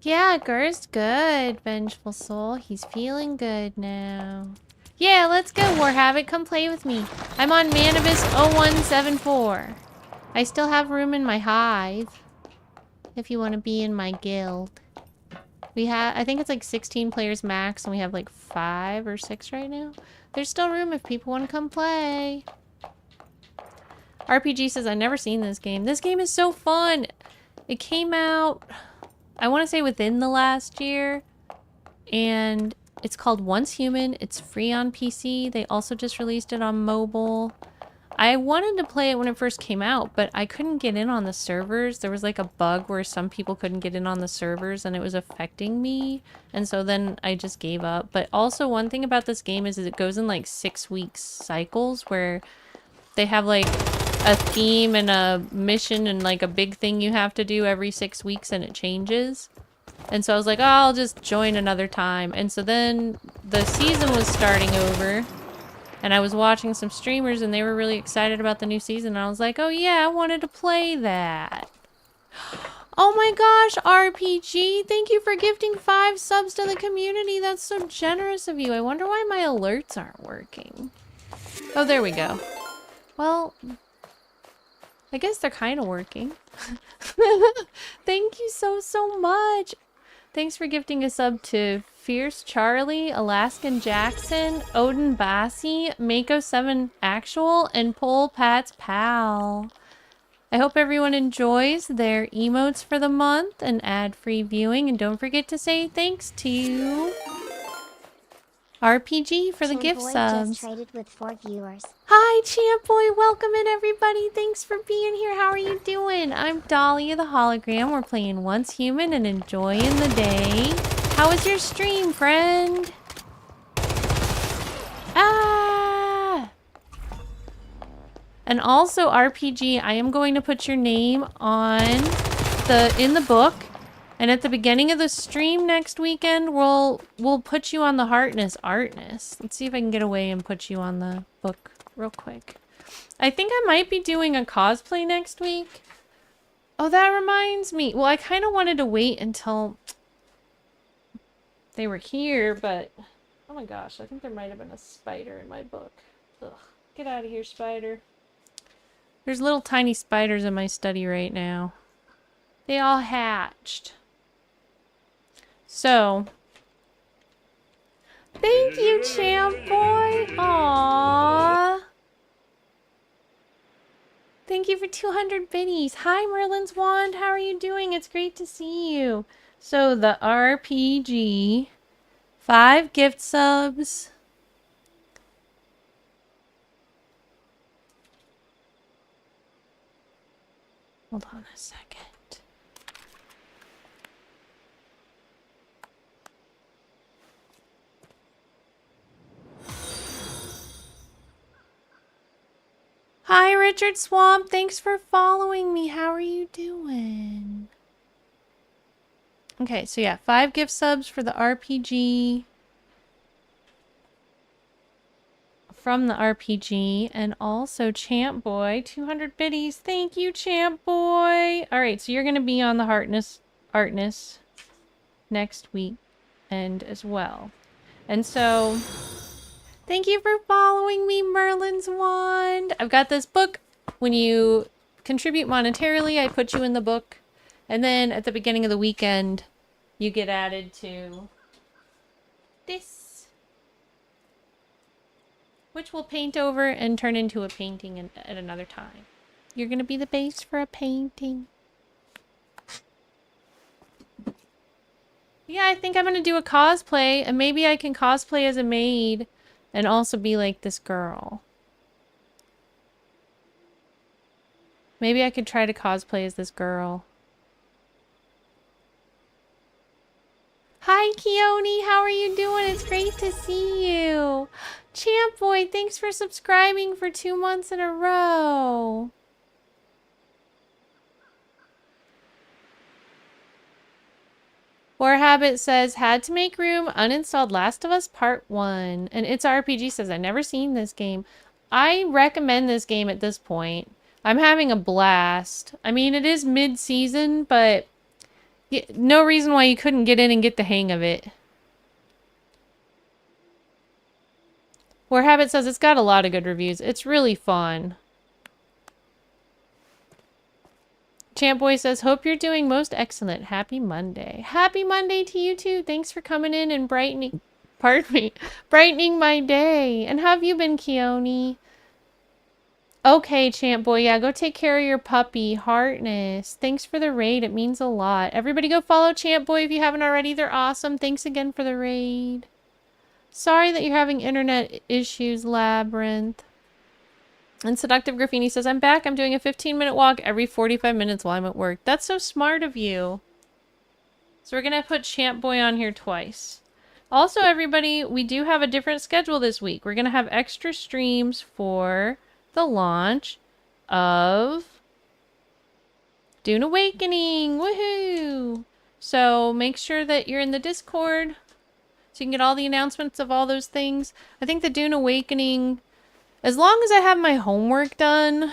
Yeah, Gir's good, Vengeful Soul. He's feeling good now. Yeah, let's go, Warhavoc. Come play with me. I'm on Manibus 0174. I still have room in my hive. If you want to be in my guild. We have, I think it's like 16 players max, and we have like 5 or 6 right now. There's still room if people want to come play. RPG says, I've never seen this game. This game is so fun. It came out, I want to say within the last year, and it's called Once Human. It's free on PC. They also just released it on mobile. I wanted to play it when it first came out, but I couldn't get in on the servers. There was like a bug where some people couldn't get in on the servers and it was affecting me. And so then I just gave up. But also one thing about this game is it goes in like 6 weeks cycles where they have like a theme and a mission and like a big thing you have to do every 6 weeks and it changes. And so I was like, oh, I'll just join another time. And so then the season was starting over. And I was watching some streamers and they were really excited about the new season. And I was like, oh yeah, I wanted to play that. Oh my gosh, RPG, thank you for gifting 5 subs to the community. That's so generous of you. I wonder why my alerts aren't working. Oh, there we go. Well, I guess they're kind of working. Thank you so much. Thanks for gifting a sub to Fierce Charlie, Alaskan Jackson, Odin Bassi, Mako7 Actual, and Pole Pat's Pal. I hope everyone enjoys their emotes for the month and ad-free viewing. And don't forget to say thanks to RPG for the gift subs. Just traded with 4 viewers. Hi, Champ Boy. Welcome in, everybody. Thanks for being here. How are you doing? I'm Dahlia the Hologram. We're playing Once Human and enjoying the day. How was your stream, friend? Ah! And also, RPG, I am going to put your name on in the book. And at the beginning of the stream next weekend, we'll put you on the Heartness Artness. Let's see if I can get away and put you on the book real quick. I think I might be doing a cosplay next week. Oh, that reminds me. Well, I kind of wanted to wait until they were here, but oh my gosh, I think there might have been a spider in my book. Ugh, get out of here, spider. There's little tiny spiders in my study right now. They all hatched. So, thank you, Champ Boy. Aww. Thank you for 200 biddies. Hi, Merlin's Wand. How are you doing? It's great to see you. So, the RPG, 5 gift subs. Hold on a second. Hi, Richard Swamp. Thanks for following me. How are you doing? Okay, so yeah, 5 gift subs for the RPG. from the RPG, and also Champ Boy, 200 biddies. Thank you, Champ Boy. All right, so you're gonna be on the Artness next week, and as well. And so, thank you for following me, Merlin's Wand. I've got this book. When you contribute monetarily, I put you in the book, and then at the beginning of the weekend, you get added to this, which we'll paint over and turn into a painting at another time. You're gonna be the base for a painting. Yeah, I think I'm gonna do a cosplay, and maybe I can cosplay as a maid and also be like this girl. Maybe I could try to cosplay as this girl. Hi, Keone. How are you doing? It's great to see you. Champ Boy, thanks for subscribing for 2 months in a row. War Habit says, had to make room, uninstalled Last of Us Part 1. And It's RPG says, I've never seen this game. I recommend this game at this point. I'm having a blast. I mean, it is mid-season, but no reason why you couldn't get in and get the hang of it. War Habit says, it's got a lot of good reviews. It's really fun. Champ Boy says, hope you're doing most excellent. Happy Monday. Happy Monday to you too. Thanks for coming in and brightening, pardon me, brightening my day. And how have you been, Keone? Okay, Champ Boy, yeah, go take care of your puppy, Heartness. Thanks for the raid. It means a lot. Everybody go follow Champ Boy if you haven't already. They're awesome. Thanks again for the raid. Sorry that you're having internet issues, Labyrinth. And Seductive Graffini says, I'm back. I'm doing a 15-minute walk every 45 minutes while I'm at work. That's so smart of you. So we're going to put Champ Boy on here twice. Also, everybody, we do have a different schedule this week. We're going to have extra streams for the launch of Dune Awakening. Woohoo! So make sure that you're in the Discord so you can get all the announcements of all those things. I think the Dune Awakening, as long as I have my homework done,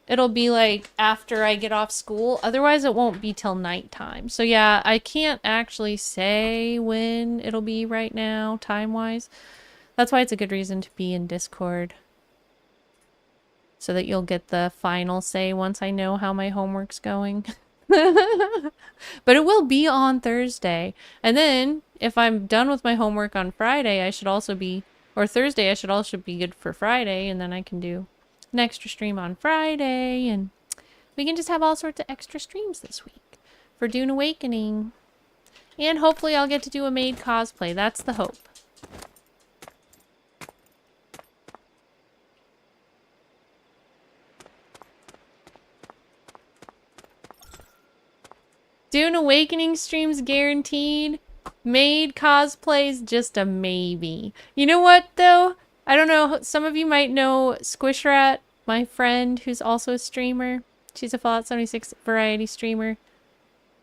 it'll be like after I get off school. Otherwise, it won't be till nighttime. So yeah, I can't actually say when it'll be right now, time-wise. That's why it's a good reason to be in Discord. So that you'll get the final say once I know how my homework's going. But it will be on Thursday. And then, if I'm done with my homework on Friday, I should also be... Or Thursday, I should also be good for Friday, and then I can do an extra stream on Friday, and we can just have all sorts of extra streams this week for Dune Awakening. And hopefully I'll get to do a maid cosplay. That's the hope. Dune Awakening streams guaranteed. Maid cosplays just a maybe. You know what though? I don't know. Some of you might know Squishrat, my friend who's also a streamer. She's a Fallout 76 variety streamer.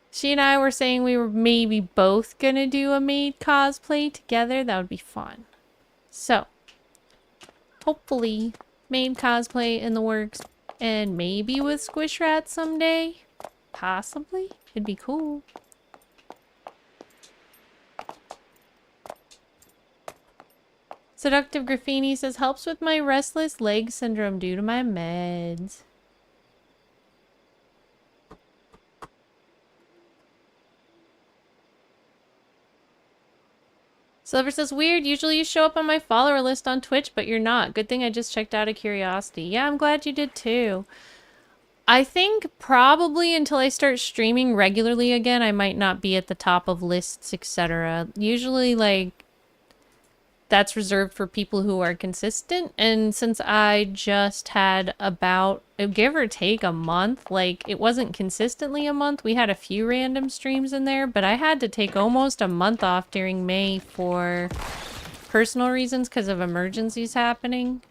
She and I were saying we were maybe both gonna do a maid cosplay together. That would be fun. So, hopefully, maid cosplay in the works. And maybe with Squishrat someday. Possibly. It'd be cool. Seductive Graffini says, helps with my restless leg syndrome due to my meds. Silver says, weird. Usually you show up on my follower list on Twitch, but you're not. Good thing I just checked out of curiosity. Yeah, I'm glad you did too. I think probably until I start streaming regularly again, I might not be at the top of lists, etc. Usually, like, that's reserved for people who are consistent. And since I just had about, give or take a month, like, it wasn't consistently a month. We had a few random streams in there, but I had to take almost a month off during May for personal reasons because of emergencies happening.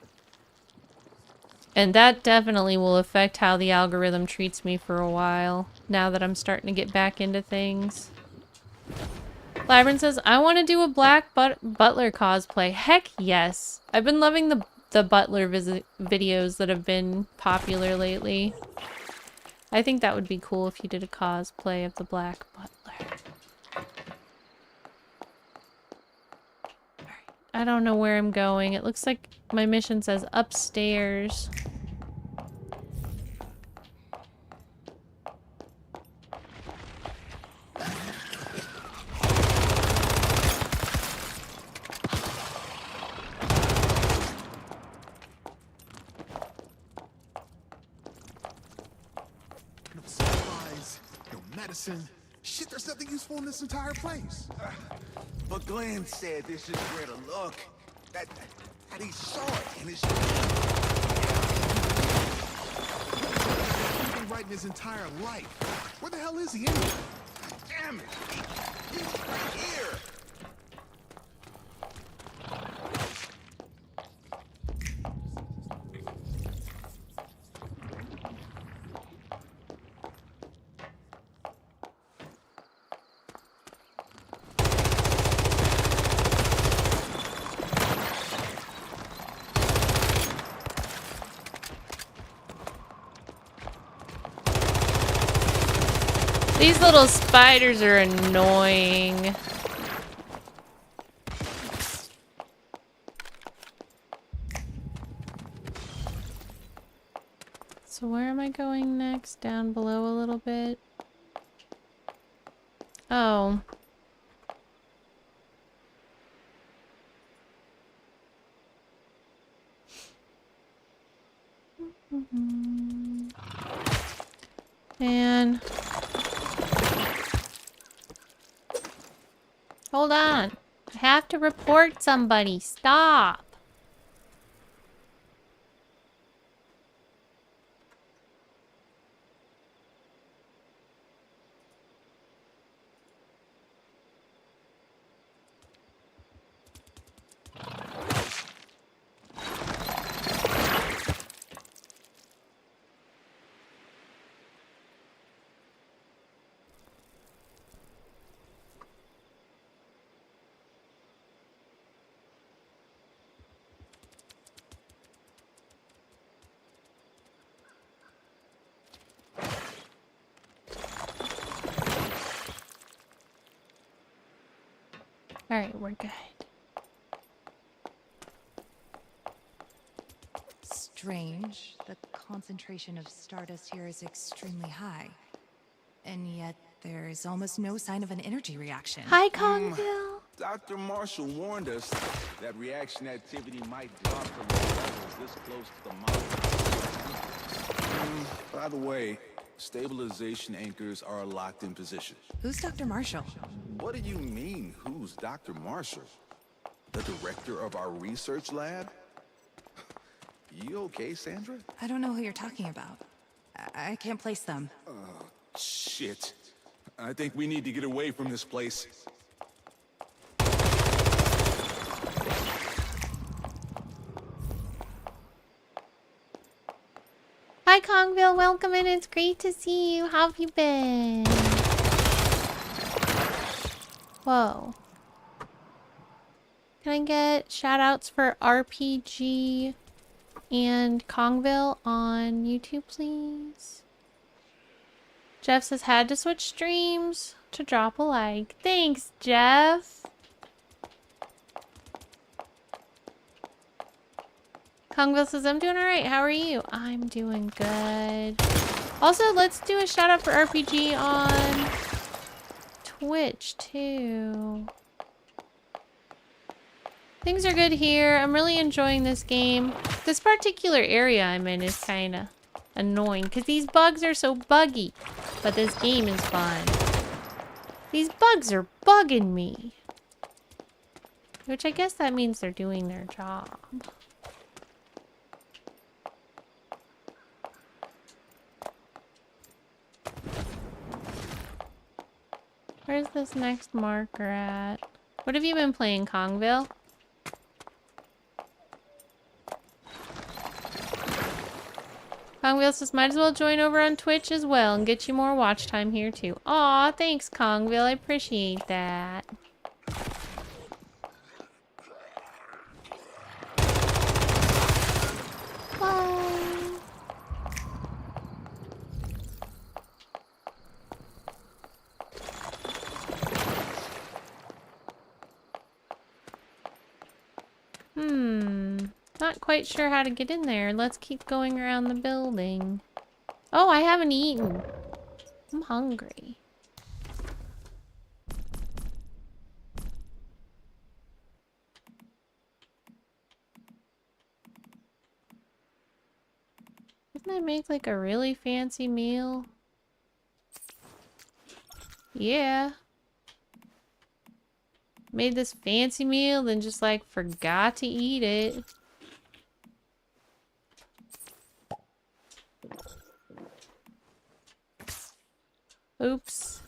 And that definitely will affect how the algorithm treats me for a while, now that I'm starting to get back into things. Labyrinth says, I want to do a Black Butler cosplay. Heck yes. I've been loving the the butler videos that have been popular lately. I think that would be cool if you did a cosplay of the Black Butler. Alright, I don't know where I'm going. It looks like my mission says upstairs. No supplies, no medicine. Shit, there's nothing useful in this entire place. But Glenn said this is where to look. That he saw it in his... He's been writing his entire life. Where the hell is he anyway? Damn it! He's right here! These little spiders are annoying. So where am I going next? Down below a little bit. Oh. Man. Hold on. I have to report somebody. Stop. Alright, we're good. Strange. The concentration of stardust here is extremely high. And yet, there's almost no sign of an energy reaction. Hi, Kongville. Dr. Marshall warned us that reaction activity might drop from the levels this close to the mountain. By the way, stabilization anchors are locked in position. Who's Dr. Marshall? What do you mean, who's Dr. Marshall? The director of our research lab? You okay, Sandra? I don't know who you're talking about. I can't place them. Shit. I think we need to get away from this place. Hi, Kongville. Welcome in. It's great to see you. How have you been? Whoa. Can I get shout outs for RPG and Kongville on YouTube, please? Jeff says, had to switch streams to drop a like. Thanks, Jeff. Kongville says, I'm doing alright. How are you? I'm doing good. Also, let's do a shout out for RPG on Twitch, too. Things are good here. I'm really enjoying this game. This particular area I'm in is kind of annoying because these bugs are so buggy. But this game is fun. These bugs are bugging me. Which I guess that means they're doing their job. Where's this next marker at? What have you been playing, Kongville? Kongville says, might as well join over on Twitch as well and get you more watch time here too. Aw, thanks, Kongville. I appreciate that. quite sure how to get in there. Let's keep going around the building. Oh, I haven't eaten. I'm hungry. Doesn't that make like a really fancy meal? Yeah. Made this fancy meal, then just like forgot to eat it. Oops.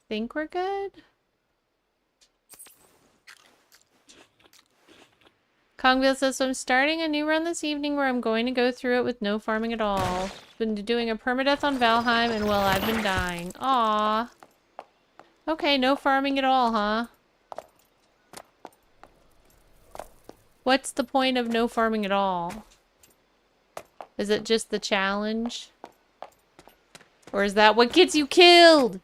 Think we're good? Kongville says, so I'm starting a new run this evening where I'm going to go through it with no farming at all. Been doing a permadeath on Valheim and well, I've been dying. Aww. Okay, no farming at all, huh? What's the point of no farming at all? Is it just the challenge? Or is that what gets you killed?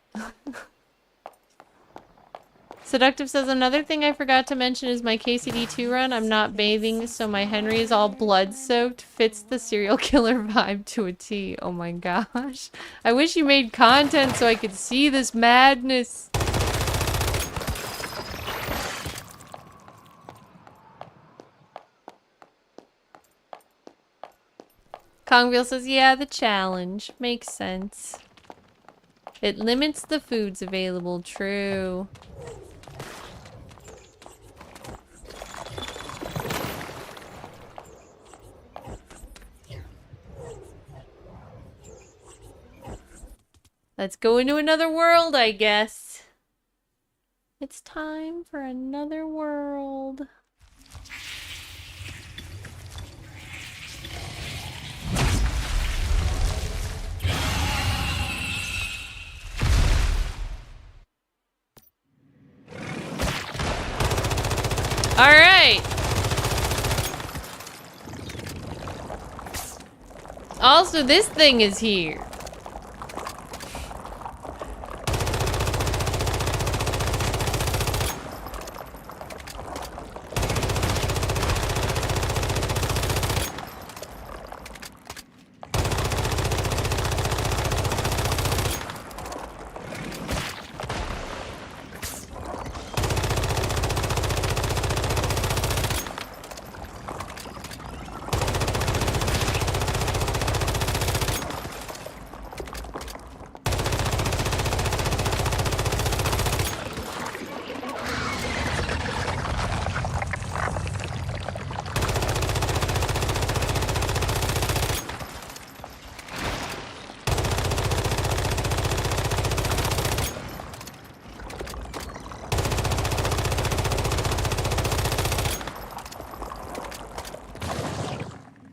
Seductive says, another thing I forgot to mention is my KCD2 run. I'm not bathing, so my Henry is all blood-soaked. Fits the serial killer vibe to a T. Oh my gosh. I wish you made content so I could see this madness. Kongville says, yeah, the challenge. Makes sense. It limits the foods available. True. Let's go into another world, I guess. It's time for another world. All right. Also, this thing is here.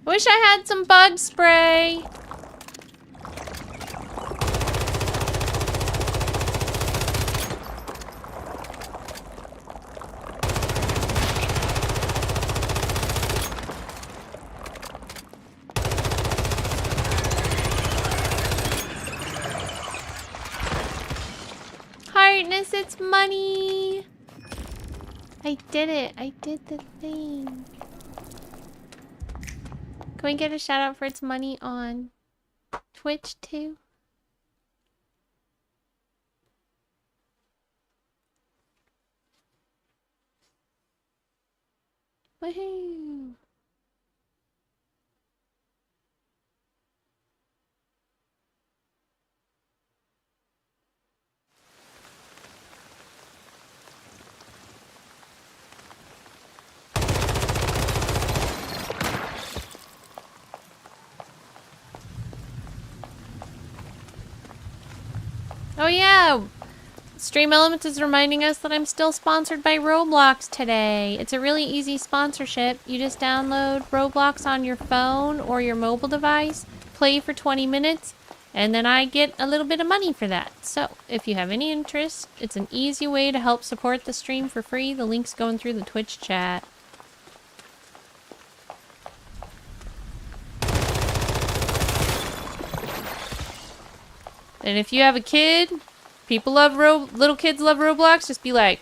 Wish I had some bug spray. Heartness, it's money. I did it. I did the thing. Can we get a shout out for its money on Twitch too? Woohoo! Oh yeah! Stream Elements is reminding us that I'm still sponsored by Roblox today. It's a really easy sponsorship. You just download Roblox on your phone or your mobile device, play for 20 minutes, and then I get a little bit of money for that. So, if you have any interest, it's an easy way to help support the stream for free. The link's going through the Twitch chat. And if you have a kid, People love little kids love Roblox. Just be like,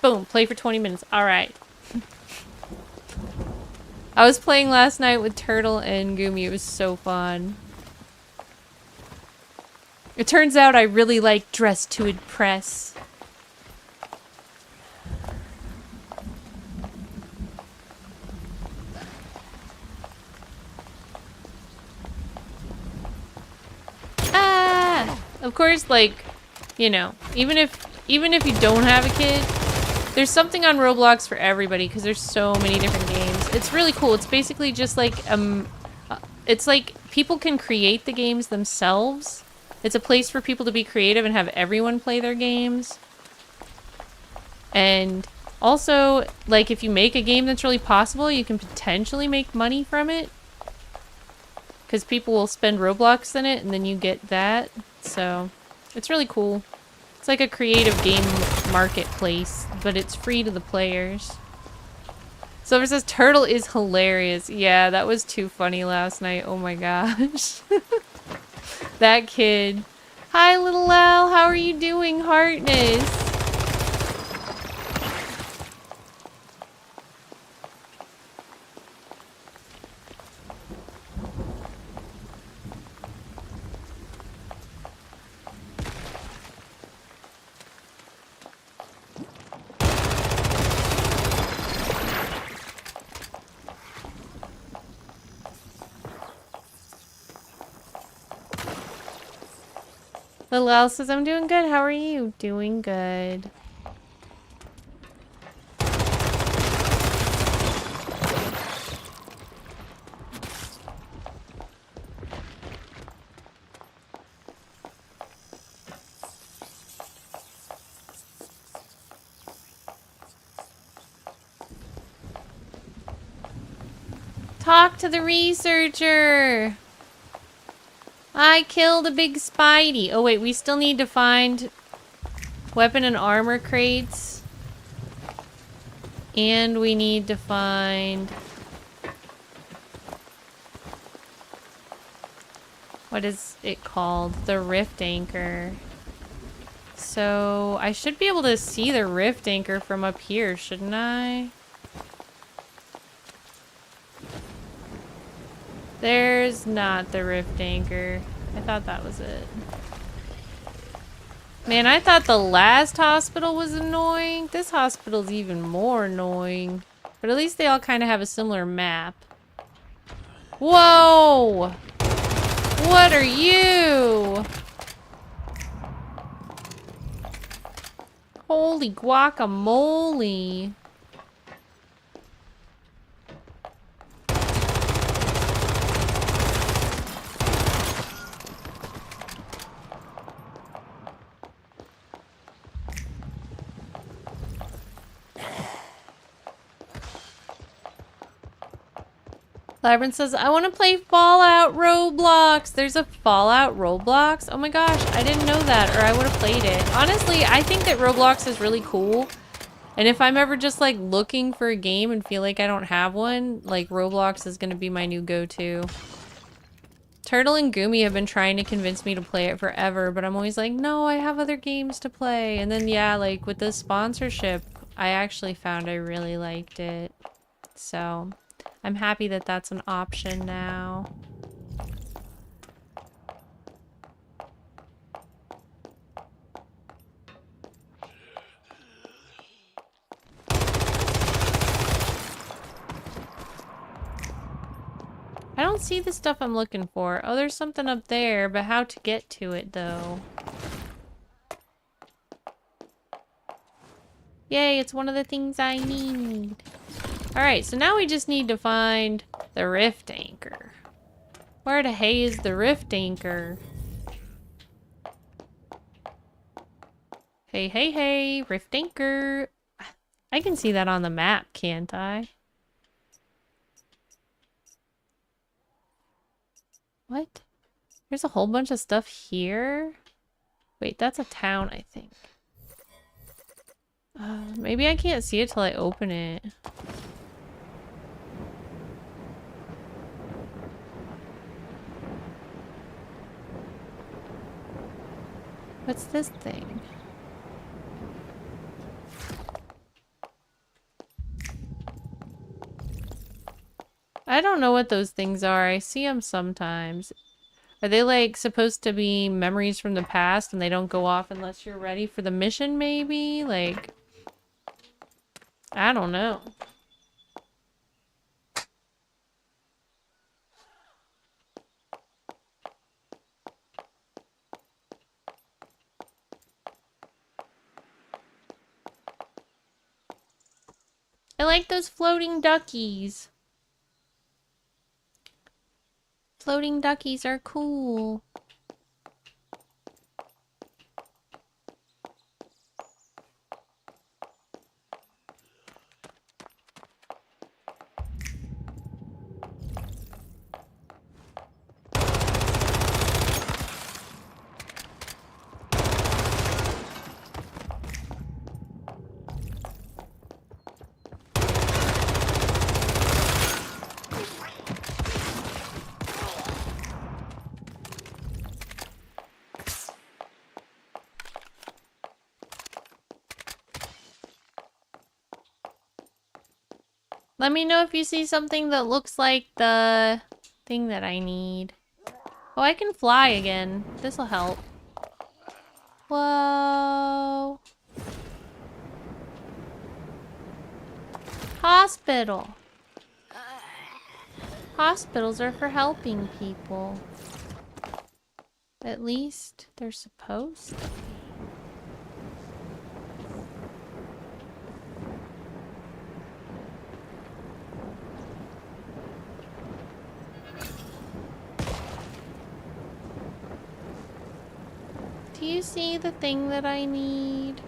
boom, play for 20 minutes. All right. I was playing last night with Turtle and Gumi. It was so fun. It turns out I really like Dress to Impress. Ah! Of course, like, you know, even if you don't have a kid, there's something on Roblox for everybody because there's so many different games. It's really cool. It's basically just like it's like people can create the games themselves. It's a place for people to be creative and have everyone play their games. And also, like, if you make a game that's really possible, you can potentially make money from it. Because people will spend Roblox in it, and then you get that. So, it's really cool. It's like a creative game marketplace, but it's free to the players. Silver says, Turtle is hilarious. Yeah, that was too funny last night. Oh my gosh. That kid. Hi, little Al. How are you doing, Heartness? Little Al says, I'm doing good. How are you? Doing good. Talk to the researcher. I killed a big Spidey. Oh wait, we still need to find weapon and armor crates. And we need to find... what is it called? The rift anchor. So I should be able to see the rift anchor from up here, shouldn't I? There's not the rift anchor. I thought that was it. Man, I thought the last hospital was annoying. This hospital's even more annoying. But at least they all kind of have a similar map. Whoa! What are you? Holy guacamole. Labyrinth says, I want to play Fallout Roblox. There's a Fallout Roblox? Oh my gosh, I didn't know that, or I would have played it. Honestly, I think that Roblox is really cool. And if I'm ever just like looking for a game and feel like I don't have one, like Roblox is going to be my new go-to. Turtle and Gumi have been trying to convince me to play it forever, but I'm always like, no, I have other games to play. And then yeah, like with the sponsorship, I actually found I really liked it. So... I'm happy that that's an option now. I don't see the stuff I'm looking for. Oh, there's something up there, but how to get to it, though? Yay, it's one of the things I need. Alright, so now we just need to find the rift anchor. Where the hay is the rift anchor? Hey, hey, hey, rift anchor. I can see that on the map, can't I? What? There's a whole bunch of stuff here? Wait, that's a town, I think. Maybe I can't see it till I open it. What's this thing? I don't know what those things are. I see them sometimes. Are they like supposed to be memories from the past and they don't go off unless you're ready for the mission maybe? Like, I don't know. I like those floating duckies. Floating duckies are cool. Let me know if you see something that looks like the thing that I need. Oh, I can fly again. This'll help. Whoa. Hospital. Hospitals are for helping people. At least they're supposed to. Do you see the thing that I need?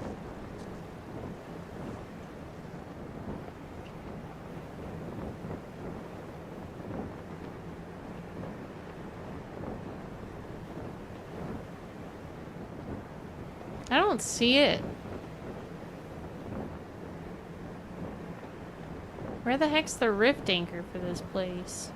I don't see it. Where the heck's the rift anchor for this place?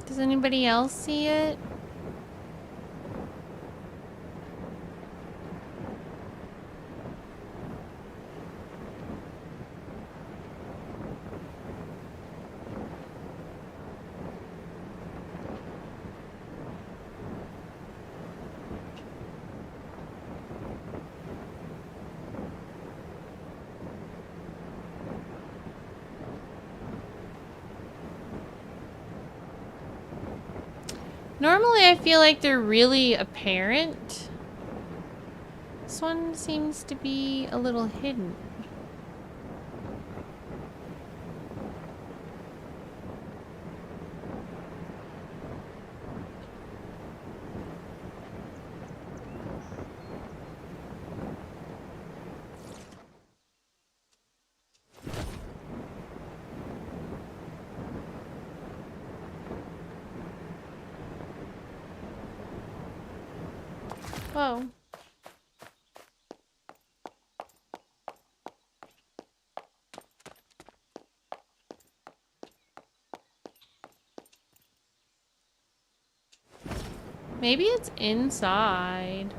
Does anybody else see it? Normally I feel like they're really apparent. This one seems to be a little hidden. Whoa. Maybe it's inside.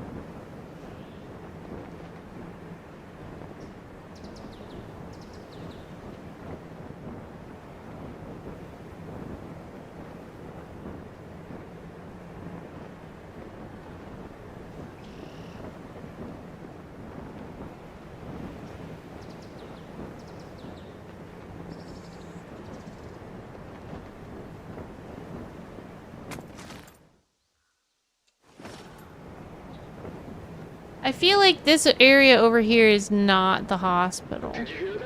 I feel like this area over here is not the hospital. Did you hear that?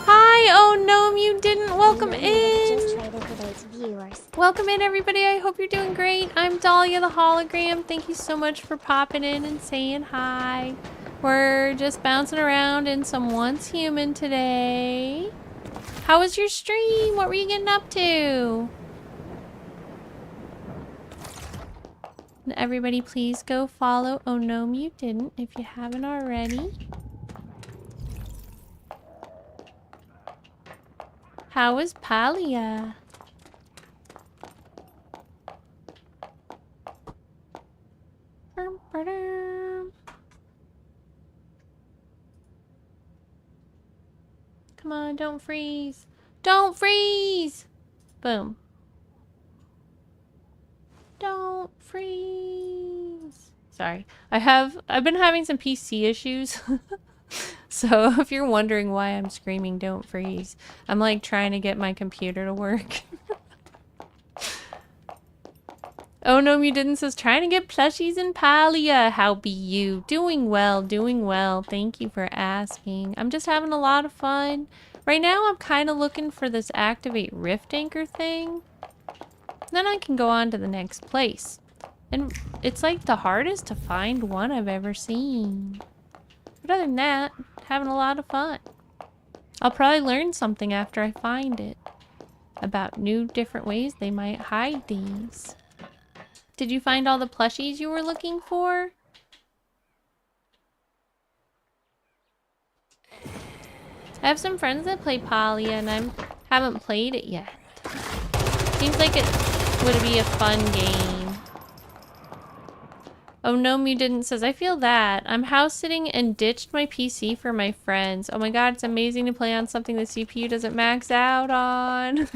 Hi, oh Gnome, you didn't welcome in. Just tried over there to be viewers. Welcome in, everybody. I hope you're doing great. I'm Dahlia the Hologram. Thank you so much for popping in and saying hi. We're just bouncing around in some Once Human today. How was your stream? What were you getting up to? And everybody, please go follow Oh No You Didn't if you haven't already. How was Palia? Come on, don't freeze. Don't freeze! Boom. Don't freeze. Sorry. I've been having some PC issues. So if you're wondering why I'm screaming don't freeze, I'm like trying to get my computer to work. Oh no, you didn't says trying to get plushies in Palia. How be you? Doing well, doing well. Thank you for asking. I'm just having a lot of fun. Right now I'm kind of looking for this activate rift anchor thing. Then I can go on to the next place. And it's like the hardest to find one I've ever seen. But other than that, having a lot of fun. I'll probably learn something after I find it. About new different ways they might hide these. Did you find all the plushies you were looking for? I have some friends that play Palia and I haven't played it yet. Seems like it would be a fun game. Oh no, you didn't says, I feel that. I'm house sitting and ditched my PC for my friends. Oh my god, it's amazing to play on something the CPU doesn't max out on.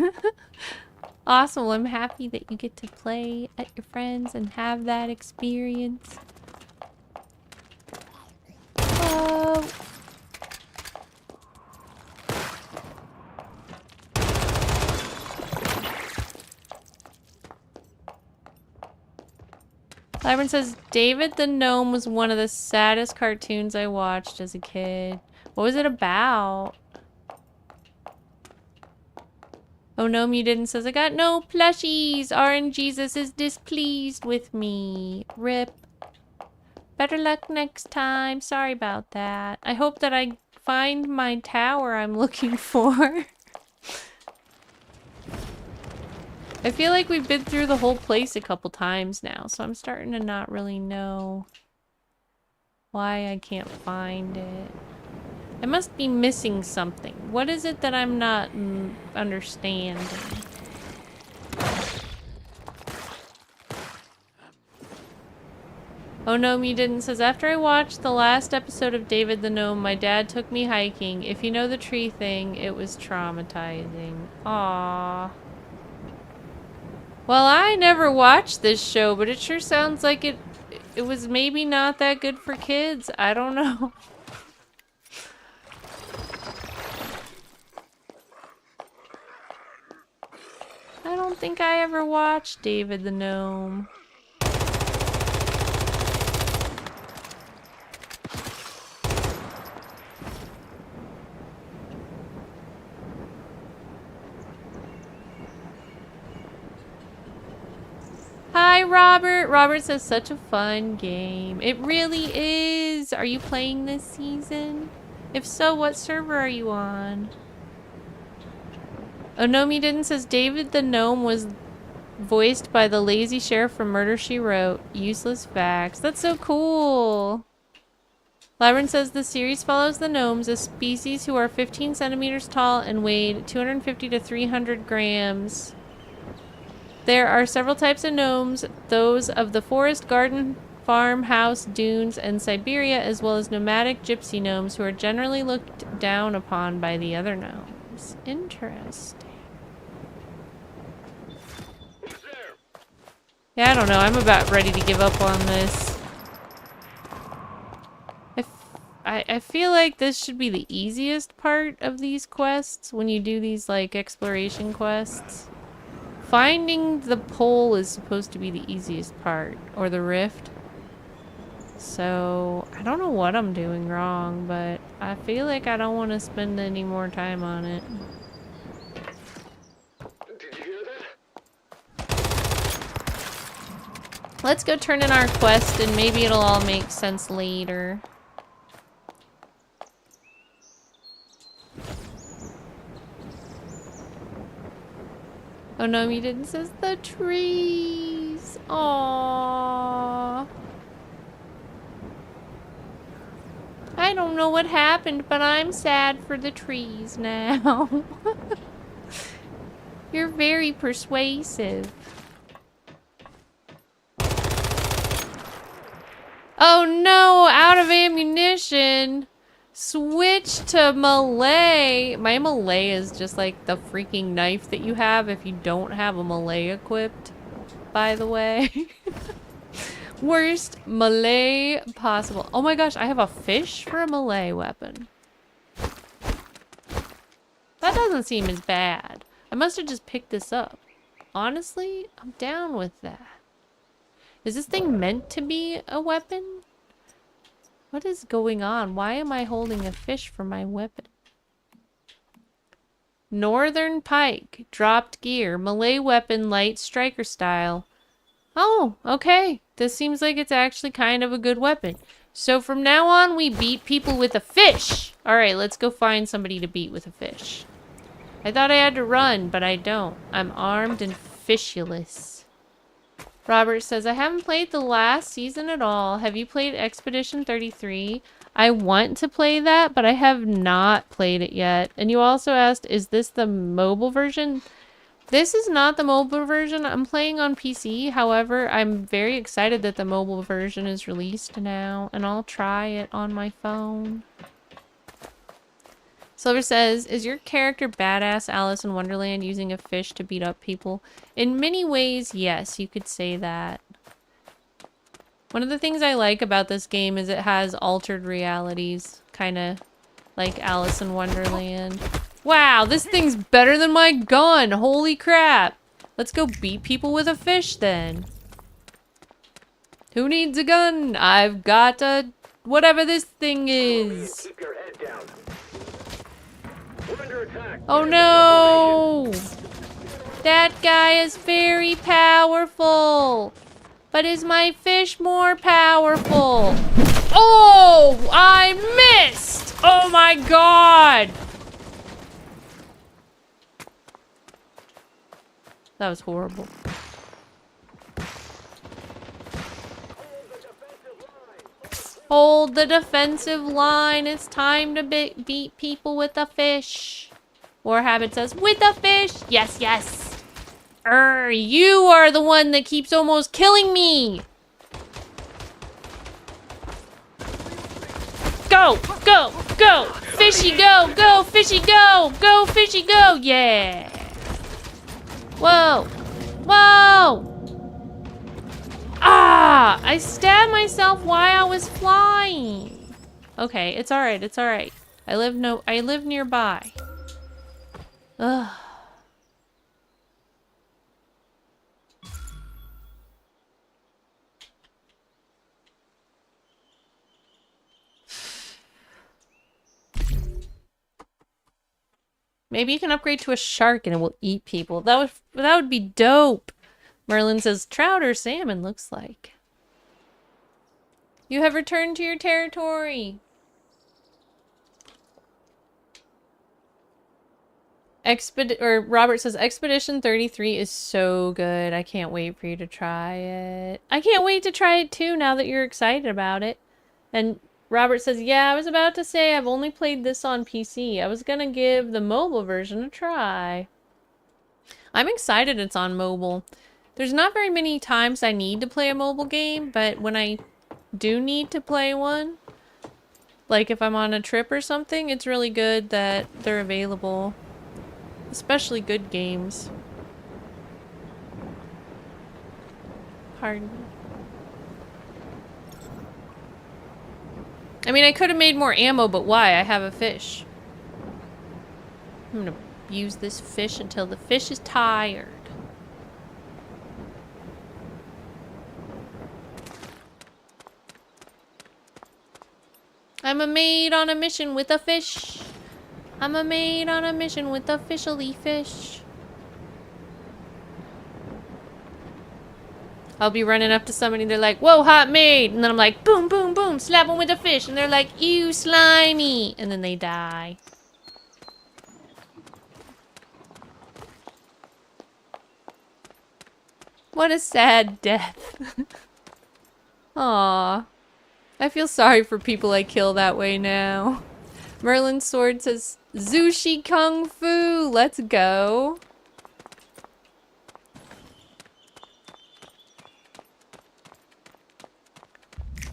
Awesome, well, I'm happy that you get to play at your friends and have that experience. Oh. Lyron says, David the Gnome was one of the saddest cartoons I watched as a kid. What was it about? Oh no, you didn't says, I got no plushies. RNGesus is displeased with me. RIP. Better luck next time. Sorry about that. I hope that I find my tower I'm looking for. I feel like we've been through the whole place a couple times now, so I'm starting to not really know why I can't find it. I must be missing something. What is it that I'm not understanding? Oh no, you didn't says, after I watched the last episode of David the Gnome, my dad took me hiking. If you know the tree thing, it was traumatizing. Aww. Well, I never watched this show, but it sure sounds like it was maybe not that good for kids. I don't know. I don't think I ever watched David the Gnome. Hi, Robert. Robert says, such a fun game. It really is. Are you playing this season? If so, what server are you on? Onomi didn't says, David the Gnome was voiced by the lazy sheriff from Murder, She Wrote. Useless facts. That's so cool. Lyron says, the series follows the gnomes, a species who are 15 centimeters tall and weighed 250 to 300 grams. There are several types of gnomes, those of the forest, garden, farmhouse, dunes, and Siberia, as well as nomadic gypsy gnomes who are generally looked down upon by the other gnomes. Interesting. Yeah, I don't know. I'm about ready to give up on this. I feel like this should be the easiest part of these quests when you do these, like, exploration quests. Finding the pole is supposed to be the easiest part, or the rift. So, I don't know what I'm doing wrong, but I feel like I don't want to spend any more time on it. Did you hear that? Let's go turn in our quest and maybe it'll all make sense later. Oh no, you didn't. Says the trees. Aww. I don't know what happened, but I'm sad for the trees now. You're very persuasive. Oh no, out of ammunition. Switch to melee. My melee is just like the freaking knife that you have if you don't have a melee equipped, by the way. Worst melee possible. Oh my gosh, I have a fish for a melee weapon. That doesn't seem as bad. I must have just picked this up. Honestly, I'm down with that. Is this thing meant to be a weapon? What is going on? Why am I holding a fish for my weapon? Northern Pike. Dropped gear. Melee weapon, light striker style. Oh, okay. This seems like it's actually kind of a good weapon. So from now on, we beat people with a fish. Alright, let's go find somebody to beat with a fish. I thought I had to run, but I don't. I'm armed and fishulous. Robert says, I haven't played the last season at all. Have you played Expedition 33? I want to play that, but I have not played it yet. And you also asked, is this the mobile version? This is not the mobile version. I'm playing on PC. However, I'm very excited that the mobile version is released now, and I'll try it on my phone. Silver says, is your character badass Alice in Wonderland using a fish to beat up people? In many ways, yes, you could say that. One of the things I like about this game is it has altered realities, kind of like Alice in Wonderland. Wow, this thing's better than my gun! Holy crap! Let's go beat people with a fish then. Who needs a gun? I've got a... whatever this thing is. Keep your head down. We're under attack. Oh no! That guy is very powerful. But is my fish more powerful? Oh! I missed! Oh my god! That was horrible. Hold the defensive line. It's time to beat people with a fish. Or Habit says, with a fish. Yes, yes. You are the one that keeps almost killing me. Go, go, go. Fishy, go, go, fishy, go. Go, fishy, go. Yeah. Whoa. Whoa. Ah! I stabbed myself while I was flying. Okay, it's alright, it's alright. I live nearby. Ugh. Maybe you can upgrade to a shark and it will eat people. That would be dope. Merlin says, trout or salmon looks like. You have returned to your territory. Robert says, Expedition 33 is so good. I can't wait for you to try it. I can't wait to try it too now that you're excited about it. And Robert says, yeah, I was about to say I've only played this on PC. I was gonna give the mobile version a try. I'm excited it's on mobile. There's not very many times I need to play a mobile game, but when I do need to play one, like if I'm on a trip or something, it's really good that they're available. Especially good games. Pardon me. I mean, I could have made more ammo, but why? I have a fish. I'm gonna use this fish until the fish is tired. I'm a maid on a mission with a fish. I'm a maid on a mission with a fishy fish. I'll be running up to somebody and they're like, whoa, hot maid. And then I'm like, boom, boom, boom, slap them with a fish. And they're like, ew, slimy. And then they die. What a sad death. Aww. I feel sorry for people I kill that way now. Merlin's sword says, Zushi Kung Fu. Let's go.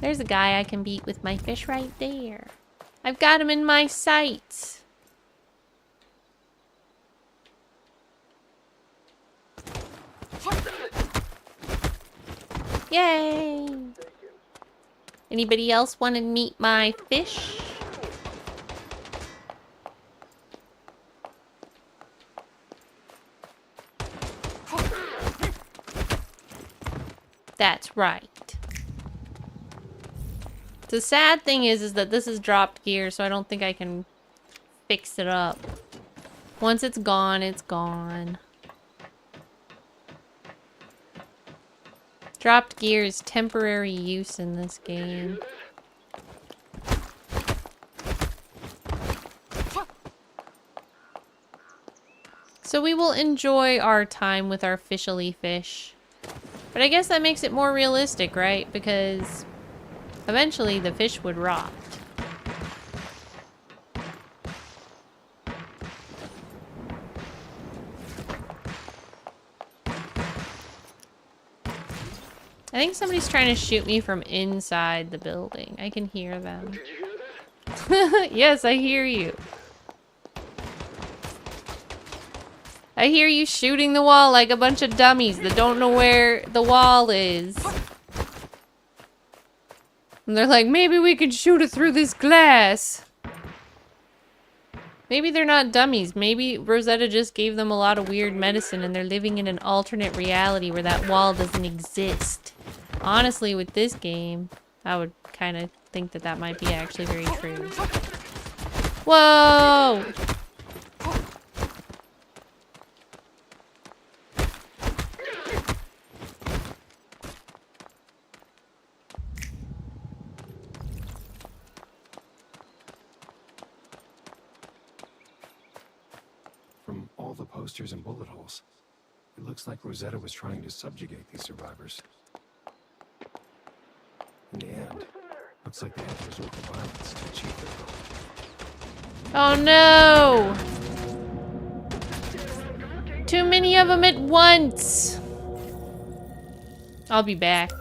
There's a guy I can beat with my fish right there. I've got him in my sights. Yay! Anybody else want to meet my fish? That's right. The sad thing is that this is dropped gear, so I don't think I can fix it up. Once it's gone, it's gone. Dropped gear is temporary use in this game. So we will enjoy our time with our fishy fish. But I guess that makes it more realistic, right? Because eventually the fish would rot. I think somebody's trying to shoot me from inside the building. I can hear them. Did you hear that? Yes, I hear you. I hear you shooting the wall like a bunch of dummies that don't know where the wall is. And they're like, maybe we could shoot it through this glass. Maybe they're not dummies. Maybe Rosetta just gave them a lot of weird medicine and they're living in an alternate reality where that wall doesn't exist. Honestly, with this game, I would kind of think that that might be actually very true. Whoa! From all the posters and bullet holes, it looks like Rosetta was trying to subjugate these survivors. In the end, looks like they had to resort to violence to achieve their goal. Oh no! Too many of them at once! I'll be back.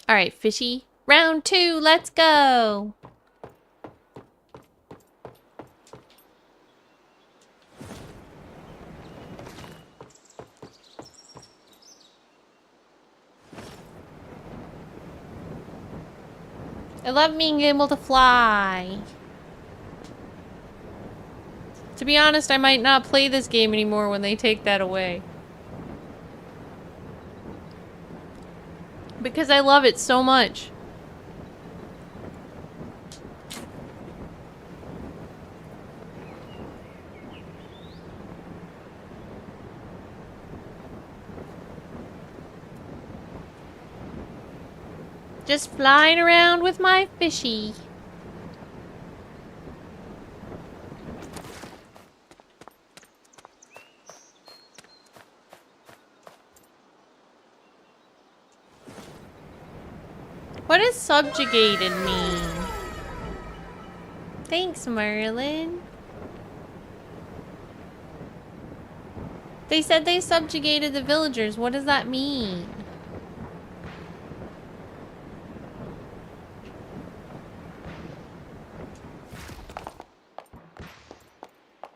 Alright, fishy. Round 2, let's go! I love being able to fly. To be honest, I might not play this game anymore when they take that away. Because I love it so much. Just flying around with my fishy. What does subjugated mean? Thanks, Merlin. They said they subjugated the villagers. What does that mean?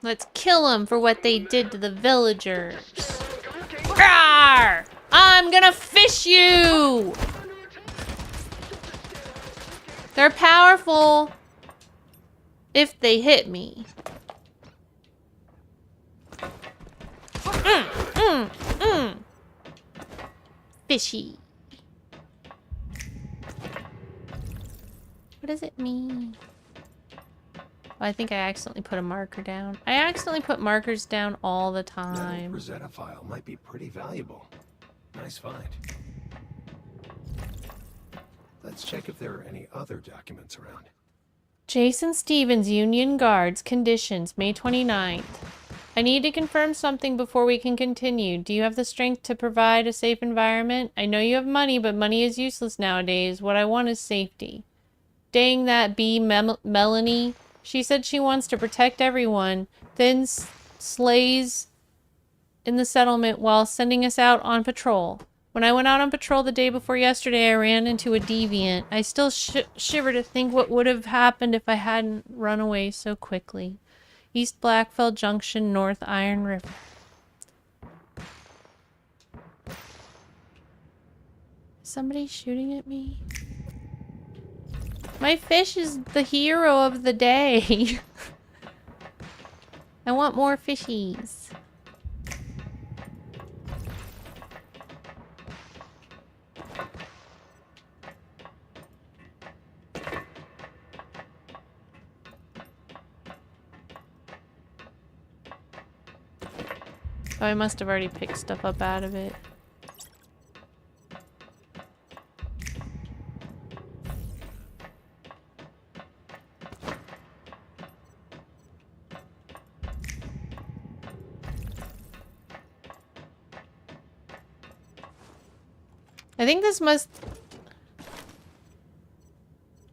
Let's kill them for what they did to the villagers. Rawr! I'm gonna fish you! They're powerful if they hit me. fishy. What does it mean? Oh, I think I accidentally put a marker down. I accidentally put markers down all the That time. Rosetta file might be pretty valuable. Nice find. Let's check if there are any other documents around. Jason Stevens, Union Guards, conditions, May 29th. I need to confirm something before we can continue. Do you have the strength to provide a safe environment? I know you have money, but money is useless nowadays. What I want is safety. Dang that bee, Melanie. She said she wants to protect everyone, then slays in the settlement while sending us out on patrol. When I went out on patrol the day before yesterday, I ran into a deviant. I still shiver to think what would have happened if I hadn't run away so quickly. East Blackfell Junction, North Iron River. Somebody shooting at me? My fish is the hero of the day. I want more fishies. Oh, I must have already picked stuff up out of it. I think this must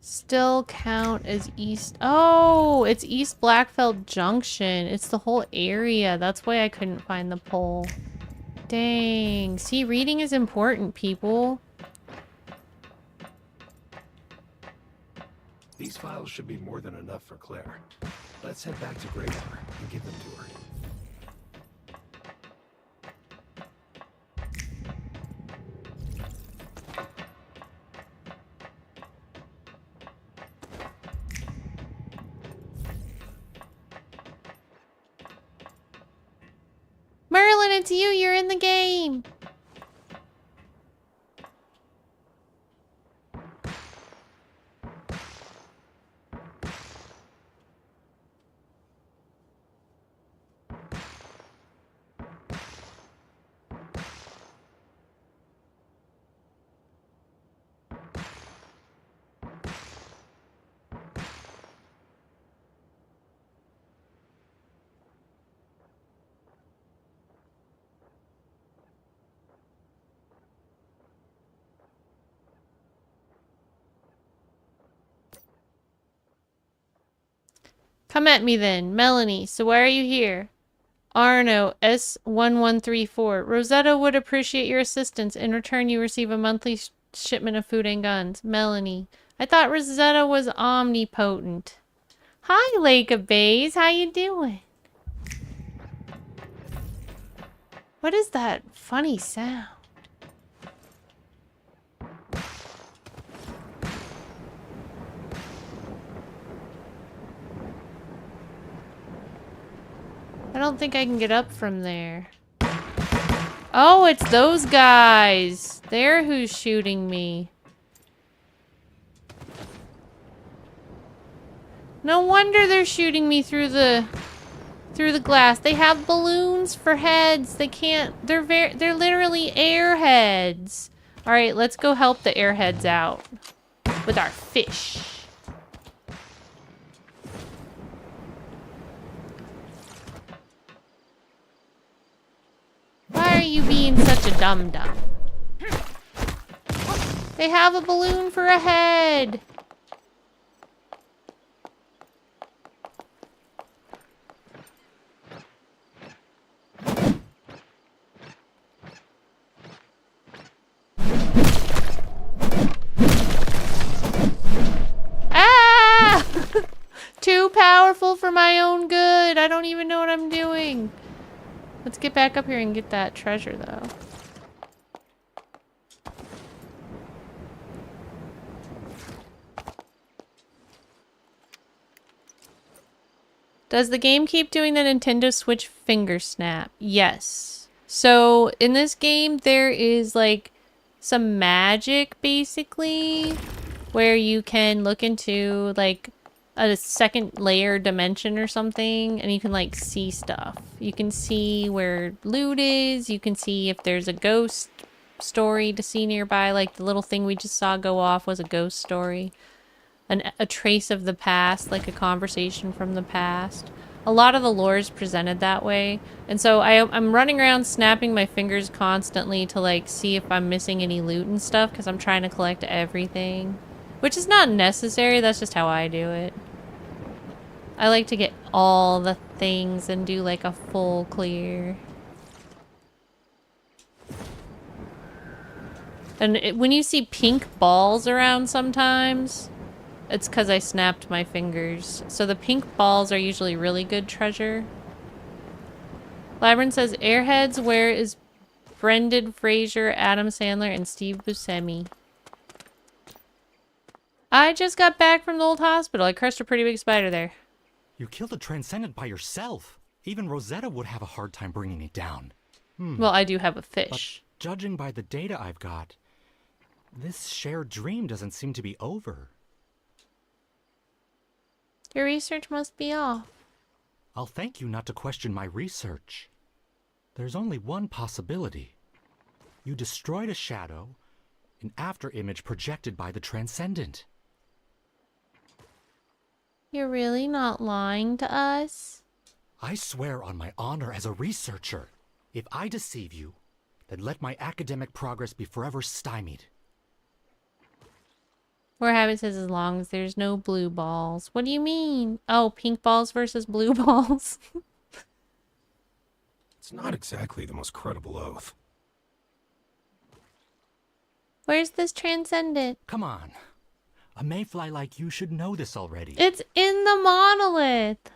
still count as East. Oh, it's East Blackfell Junction. It's the whole area. That's why I couldn't find the pole. Dang. See, reading is important, people. These files should be more than enough for Claire. Let's head back to Greywater and give them to her. Merlin, it's you. You're in the game. Come at me then. Melanie, so why are you here? Arno, S1134. Rosetta would appreciate your assistance. In return, you receive a monthly shipment of food and guns. Melanie, I thought Rosetta was omnipotent. Hi, Lake of Bays. How you doing? What is that funny sound? I don't think I can get up from there. Oh, it's those guys. They're who's shooting me. No wonder they're shooting me through the glass. They have balloons for heads. They can't. They're literally airheads. All right, let's go help the airheads out with our fish. Why are you being such a dum-dum? They have a balloon for a head. Ah! Too powerful for my own good. I don't even know what I'm doing. Let's get back up here and get that treasure, though. Does the game keep doing the Nintendo Switch finger snap? Yes. So, in this game, there is, like, some magic, basically, where you can look into, like, a second layer dimension or something, and you can, like, see stuff. You can see where loot is, you can see if there's a ghost story to see nearby, like the little thing we just saw go off was a ghost story. A trace of the past, like a conversation from the past. A lot of the lore is presented that way. And so I'm running around snapping my fingers constantly to like see if I'm missing any loot and stuff because I'm trying to collect everything. Which is not necessary, that's just how I do it. I like to get all the things and do like a full clear. And when you see pink balls around sometimes, it's because I snapped my fingers. So the pink balls are usually really good treasure. Labyrinth says, Airheads, where is Brendan Fraser, Adam Sandler, and Steve Buscemi? I just got back from the old hospital. I crushed a pretty big spider there. You killed a transcendent by yourself. Even Rosetta would have a hard time bringing it down. Well, I do have a fish. But judging by the data I've got, this shared dream doesn't seem to be over. Your research must be off. I'll thank you not to question my research. There's only one possibility. You destroyed a shadow, an after-image projected by the Transcendent. You're really not lying to us? I swear on my honor as a researcher, if I deceive you, then let my academic progress be forever stymied. Warhabit says as long as there's no blue balls. What do you mean? Oh, pink balls versus blue balls. It's not exactly the most credible oath. Where's this transcendent? Come on. A mayfly like you should know this already. It's in the monolith.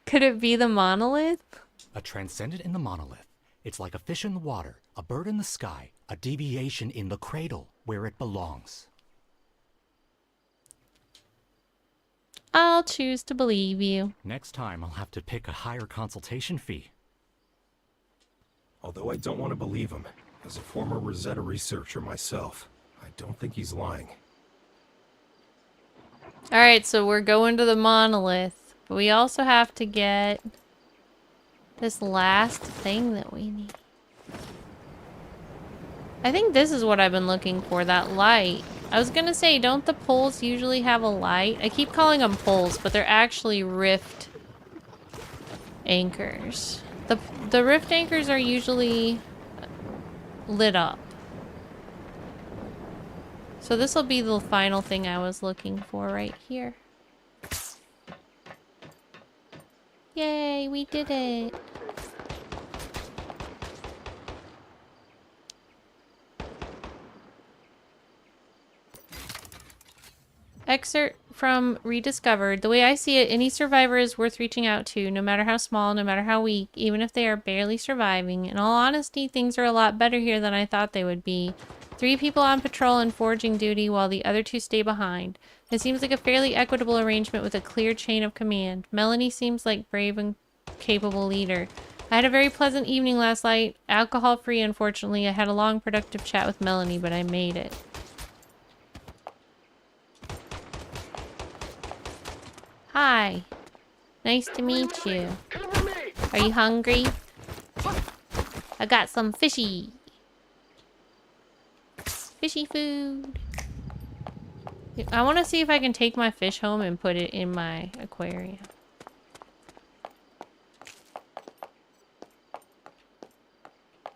Could it be the monolith? A transcendent in the monolith. It's like a fish in the water, a bird in the sky, a deviation in the cradle, where it belongs. I'll choose to believe you. Next time, I'll have to pick a higher consultation fee. Although I don't want to believe him, as a former Rosetta researcher myself, I don't think he's lying. Alright, so we're going to the monolith. But we also have to get this last thing that we need. I think this is what I've been looking for, that light. I was gonna say, don't the poles usually have a light? I keep calling them poles, but they're actually rift anchors. The rift anchors are usually lit up. So this will be the final thing I was looking for right here. Yay, we did it. Excerpt from Rediscovered. The way I see it, any survivor is worth reaching out to, no matter how small, no matter how weak, even if they are barely surviving. In all honesty, things are a lot better here than I thought they would be. 3 people on patrol and foraging duty while the other 2 stay behind. It seems like a fairly equitable arrangement with a clear chain of command. Melanie seems like brave and capable leader. I had a very pleasant evening last night. Alcohol-free, unfortunately. I had a long, productive chat with Melanie, but I made it. Hi. Nice to meet you. Are you hungry? I got some fishy. Fishy food. I want to see if I can take my fish home and put it in my aquarium.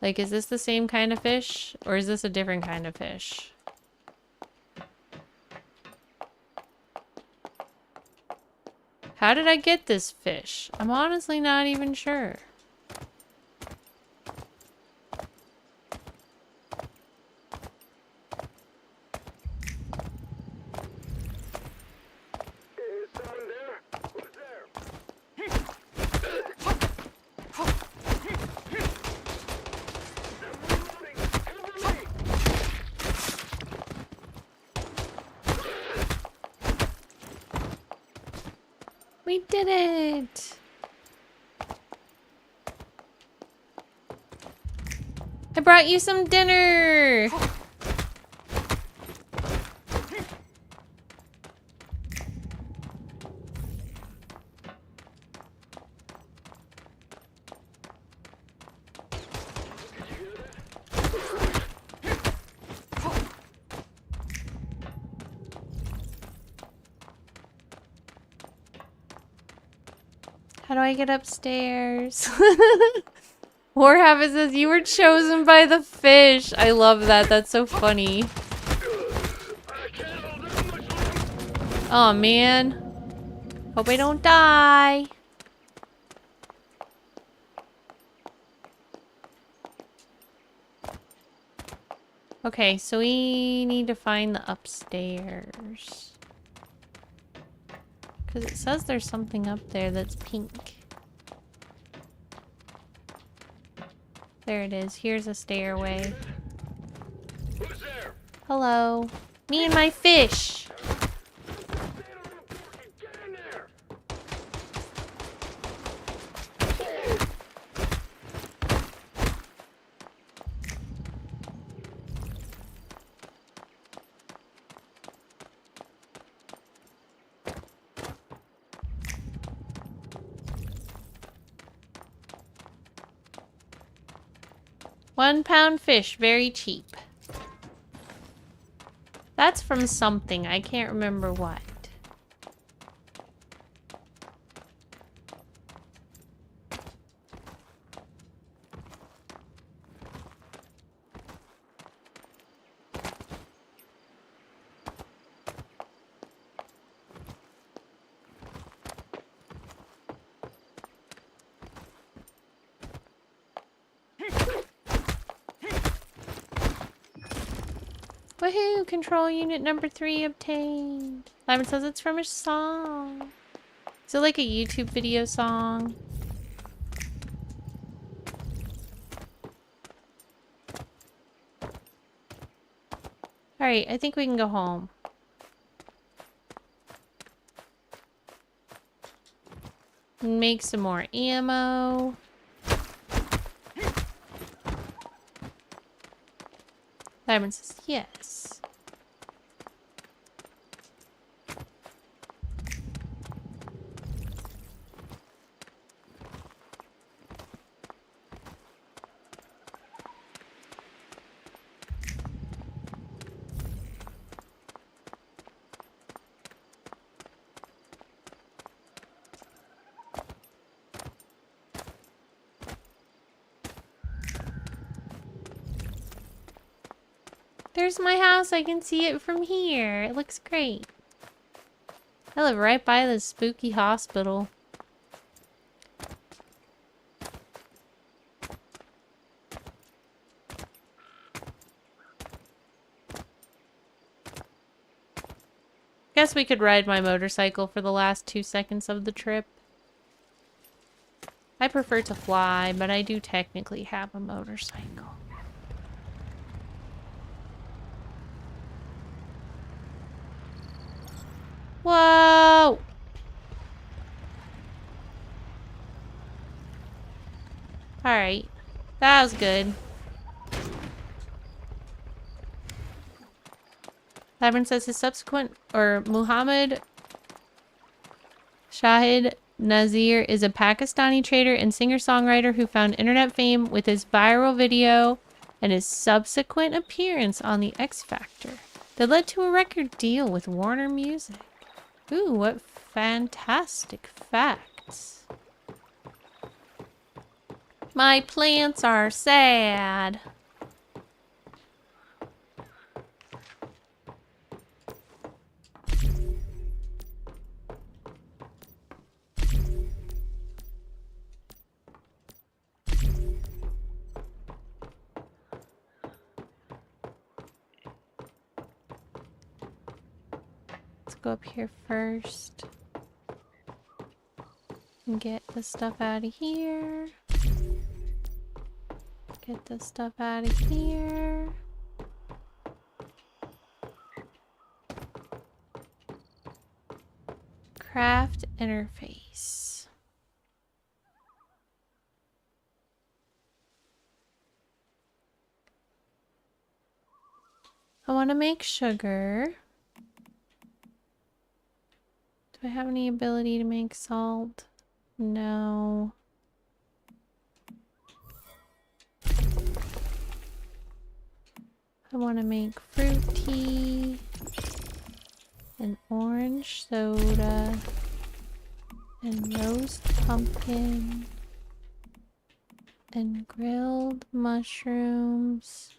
Like, is this the same kind of fish? Or is this a different kind of fish? How did I get this fish? I'm honestly not even sure. We did it! I brought you some dinner. How do I get upstairs? Warhabit says, you were chosen by the fish. I love that. That's so funny. Oh, man. Hope I don't die. Okay, so we need to find the upstairs. Because it says there's something up there that's pink. There it is. Here's a stairway. Who's there? Hello. Me and my fish. Get in there. 1 pound fish, very cheap. That's from something. I can't remember what. Woohoo! Control unit number 3 obtained. Simon says it's from a song. Is it like a YouTube video song? Alright, I think we can go home. Make some more ammo. Simon says yes. There's my house. I can see it from here. It looks great. I live right by this spooky hospital. Guess we could ride my motorcycle for the last 2 seconds of the trip. I prefer to fly, but I do technically have a motorcycle. Whoa! Alright. That was good. Labyrinth says his subsequent, or Muhammad Shahid Nazir is a Pakistani trader and singer-songwriter who found internet fame with his viral video and his subsequent appearance on The X Factor that led to a record deal with Warner Music. Ooh, what fantastic facts. My plants are sad. Go up here first and get the stuff out of here. Get the stuff out of here. Craft interface. I want to make sugar. Do I have any ability to make salt? No. I want to make fruit tea and orange soda and roast pumpkin and grilled mushrooms.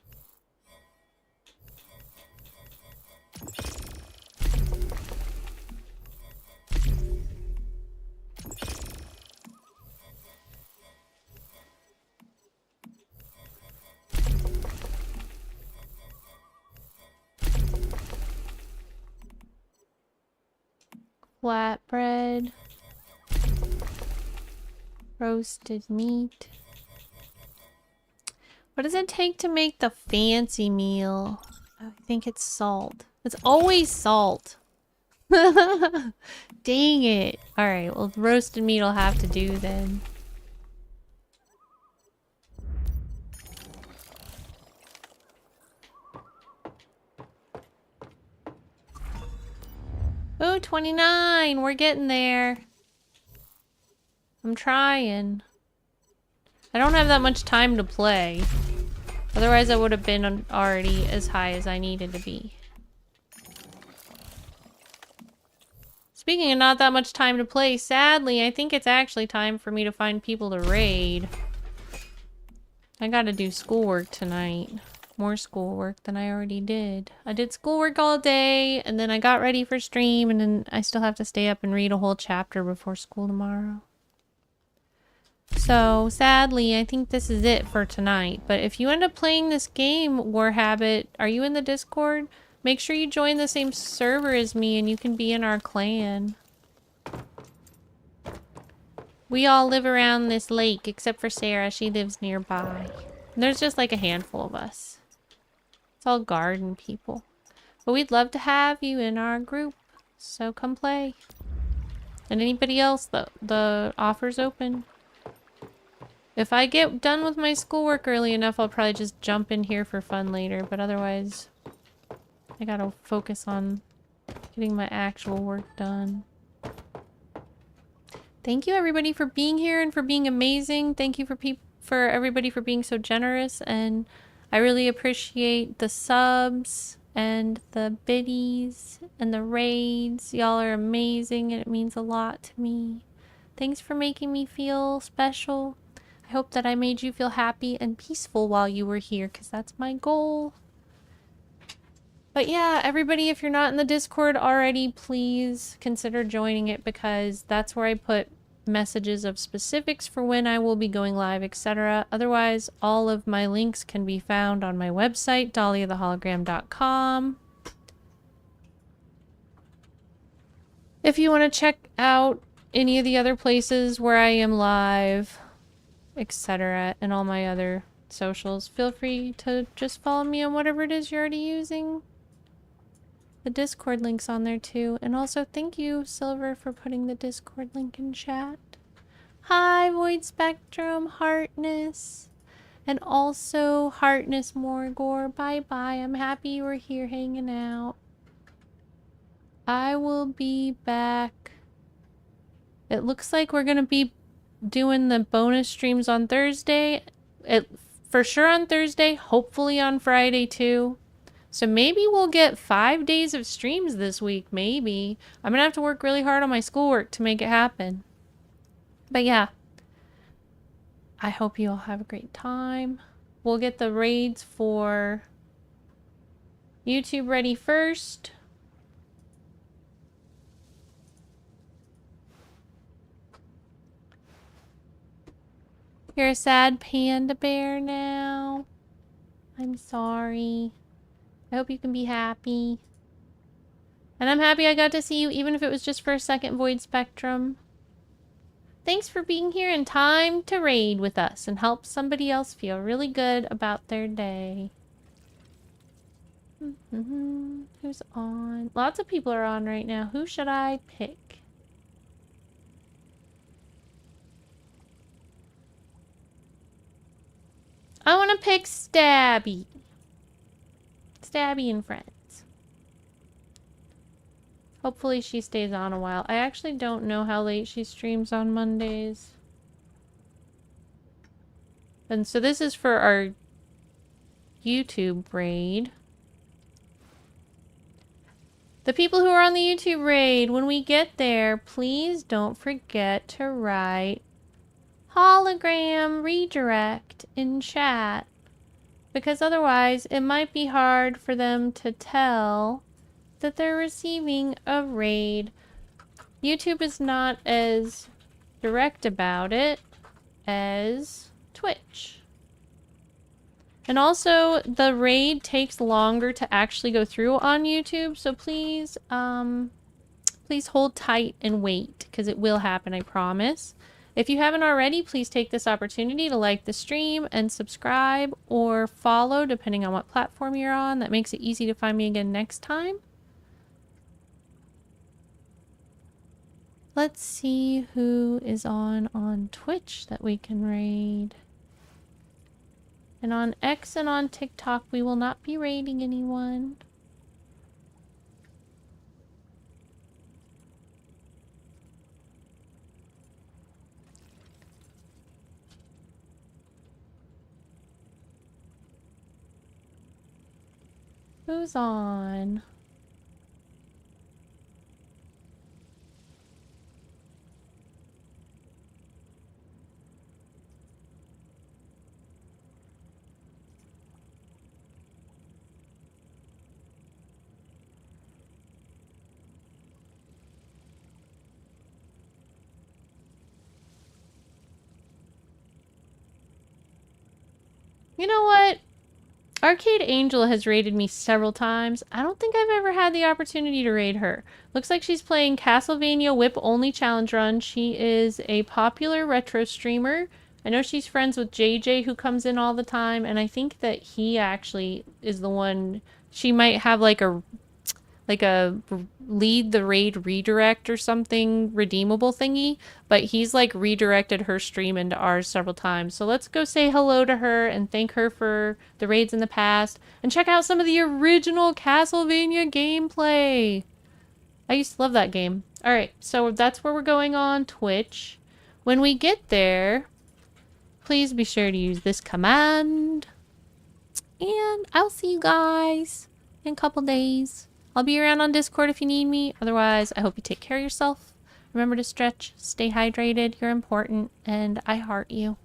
Flatbread, roasted meat. What does it take to make the fancy meal? I think it's salt. It's always salt. Dang it. Alright, well, roasted meat will have to do then. Oh, 29! We're getting there. I'm trying. I don't have that much time to play. Otherwise, I would have been already as high as I needed to be. Speaking of not that much time to play, sadly, I think it's actually time for me to find people to raid. I gotta do schoolwork tonight. More schoolwork than I already did. I did schoolwork all day, and then I got ready for stream, and then I still have to stay up and read a whole chapter before school tomorrow. So, sadly, I think this is it for tonight. But if you end up playing this game, War Habit, are you in the Discord? Make sure you join the same server as me and you can be in our clan. We all live around this lake, except for Sarah. She lives nearby. And there's just like a handful of us. It's all garden people. But we'd love to have you in our group. So come play. And anybody else, the offer's open. If I get done with my schoolwork early enough, I'll probably just jump in here for fun later. But otherwise, I gotta focus on getting my actual work done. Thank you everybody for being here and for being amazing. Thank you for everybody for being so generous, and I really appreciate the subs and the biddies and the raids. Y'all are amazing and it means a lot to me. Thanks for making me feel special. I hope that I made you feel happy and peaceful while you were here, because that's my goal. But yeah, everybody, if you're not in the Discord already, please consider joining it, because that's where I put messages of specifics for when I will be going live, etc. Otherwise, all of my links can be found on my website, dahliathehologram.com. If you want to check out any of the other places where I am live, etc., and all my other socials, feel free to just follow me on whatever it is you're already using. The Discord link's on there too. And also thank you, Silver, for putting the Discord link in chat. Hi, Void Spectrum, Heartness, and also Heartness Morgor. Bye-bye. I'm happy you were here hanging out. I will be back. It looks like we're gonna be doing the bonus streams on Thursday. For sure on Thursday, hopefully on Friday too. So maybe we'll get 5 days of streams this week, maybe. I'm gonna have to work really hard on my schoolwork to make it happen. But yeah, I hope you all have a great time. We'll get the raids for YouTube ready first. You're a sad panda bear now. I'm sorry. I hope you can be happy. And I'm happy I got to see you, even if it was just for a second, Void Spectrum. Thanks for being here in time to raid with us and help somebody else feel really good about their day. Who's on? Lots of people are on right now. Who should I pick? I want to pick Stabby. Stabby and Friends. Hopefully she stays on a while. I actually don't know how late she streams on Mondays. And so this is for our YouTube raid. The people who are on the YouTube raid, when we get there, please don't forget to write hologram redirect in chat. Because otherwise, it might be hard for them to tell that they're receiving a raid. YouTube is not as direct about it as Twitch. And also, the raid takes longer to actually go through on YouTube, so please, please hold tight and wait, because it will happen, I promise. If you haven't already, please take this opportunity to like the stream and subscribe or follow, depending on what platform you're on. That makes it easy to find me again next time. Let's see who is on Twitch that we can raid. And on X and on TikTok, we will not be raiding anyone. Who's on? You know what? Arcade Angel has raided me several times. I don't think I've ever had the opportunity to raid her. Looks like she's playing Castlevania Whip Only Challenge Run. She is a popular retro streamer. I know she's friends with JJ, who comes in all the time, and I think that he actually is the one. She might have like a lead the raid redirect or something redeemable thingy, but he's like redirected her stream into ours several times. So let's go say hello to her and thank her for the raids in the past and check out some of the original Castlevania gameplay. I used to love that game. All right, so that's where we're going on Twitch. When we get there, please be sure to use this command, and I'll see you guys in a couple days. I'll be around on Discord if you need me. Otherwise, I hope you take care of yourself. Remember to stretch, stay hydrated, you're important, and I heart you.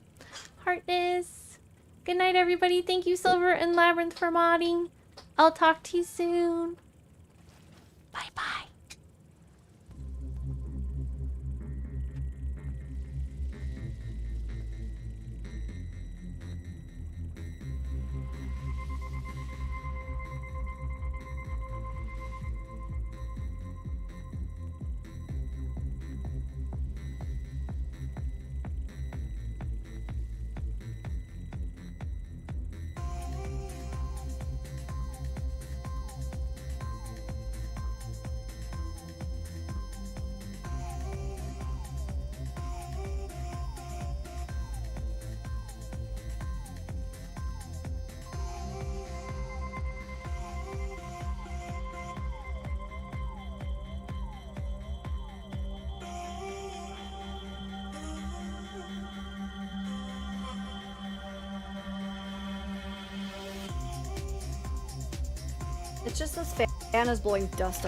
Heartness. Good night, everybody. Thank you, Silver and Labyrinth, for modding. I'll talk to you soon. Bye-bye. It's just this fan is blowing dust up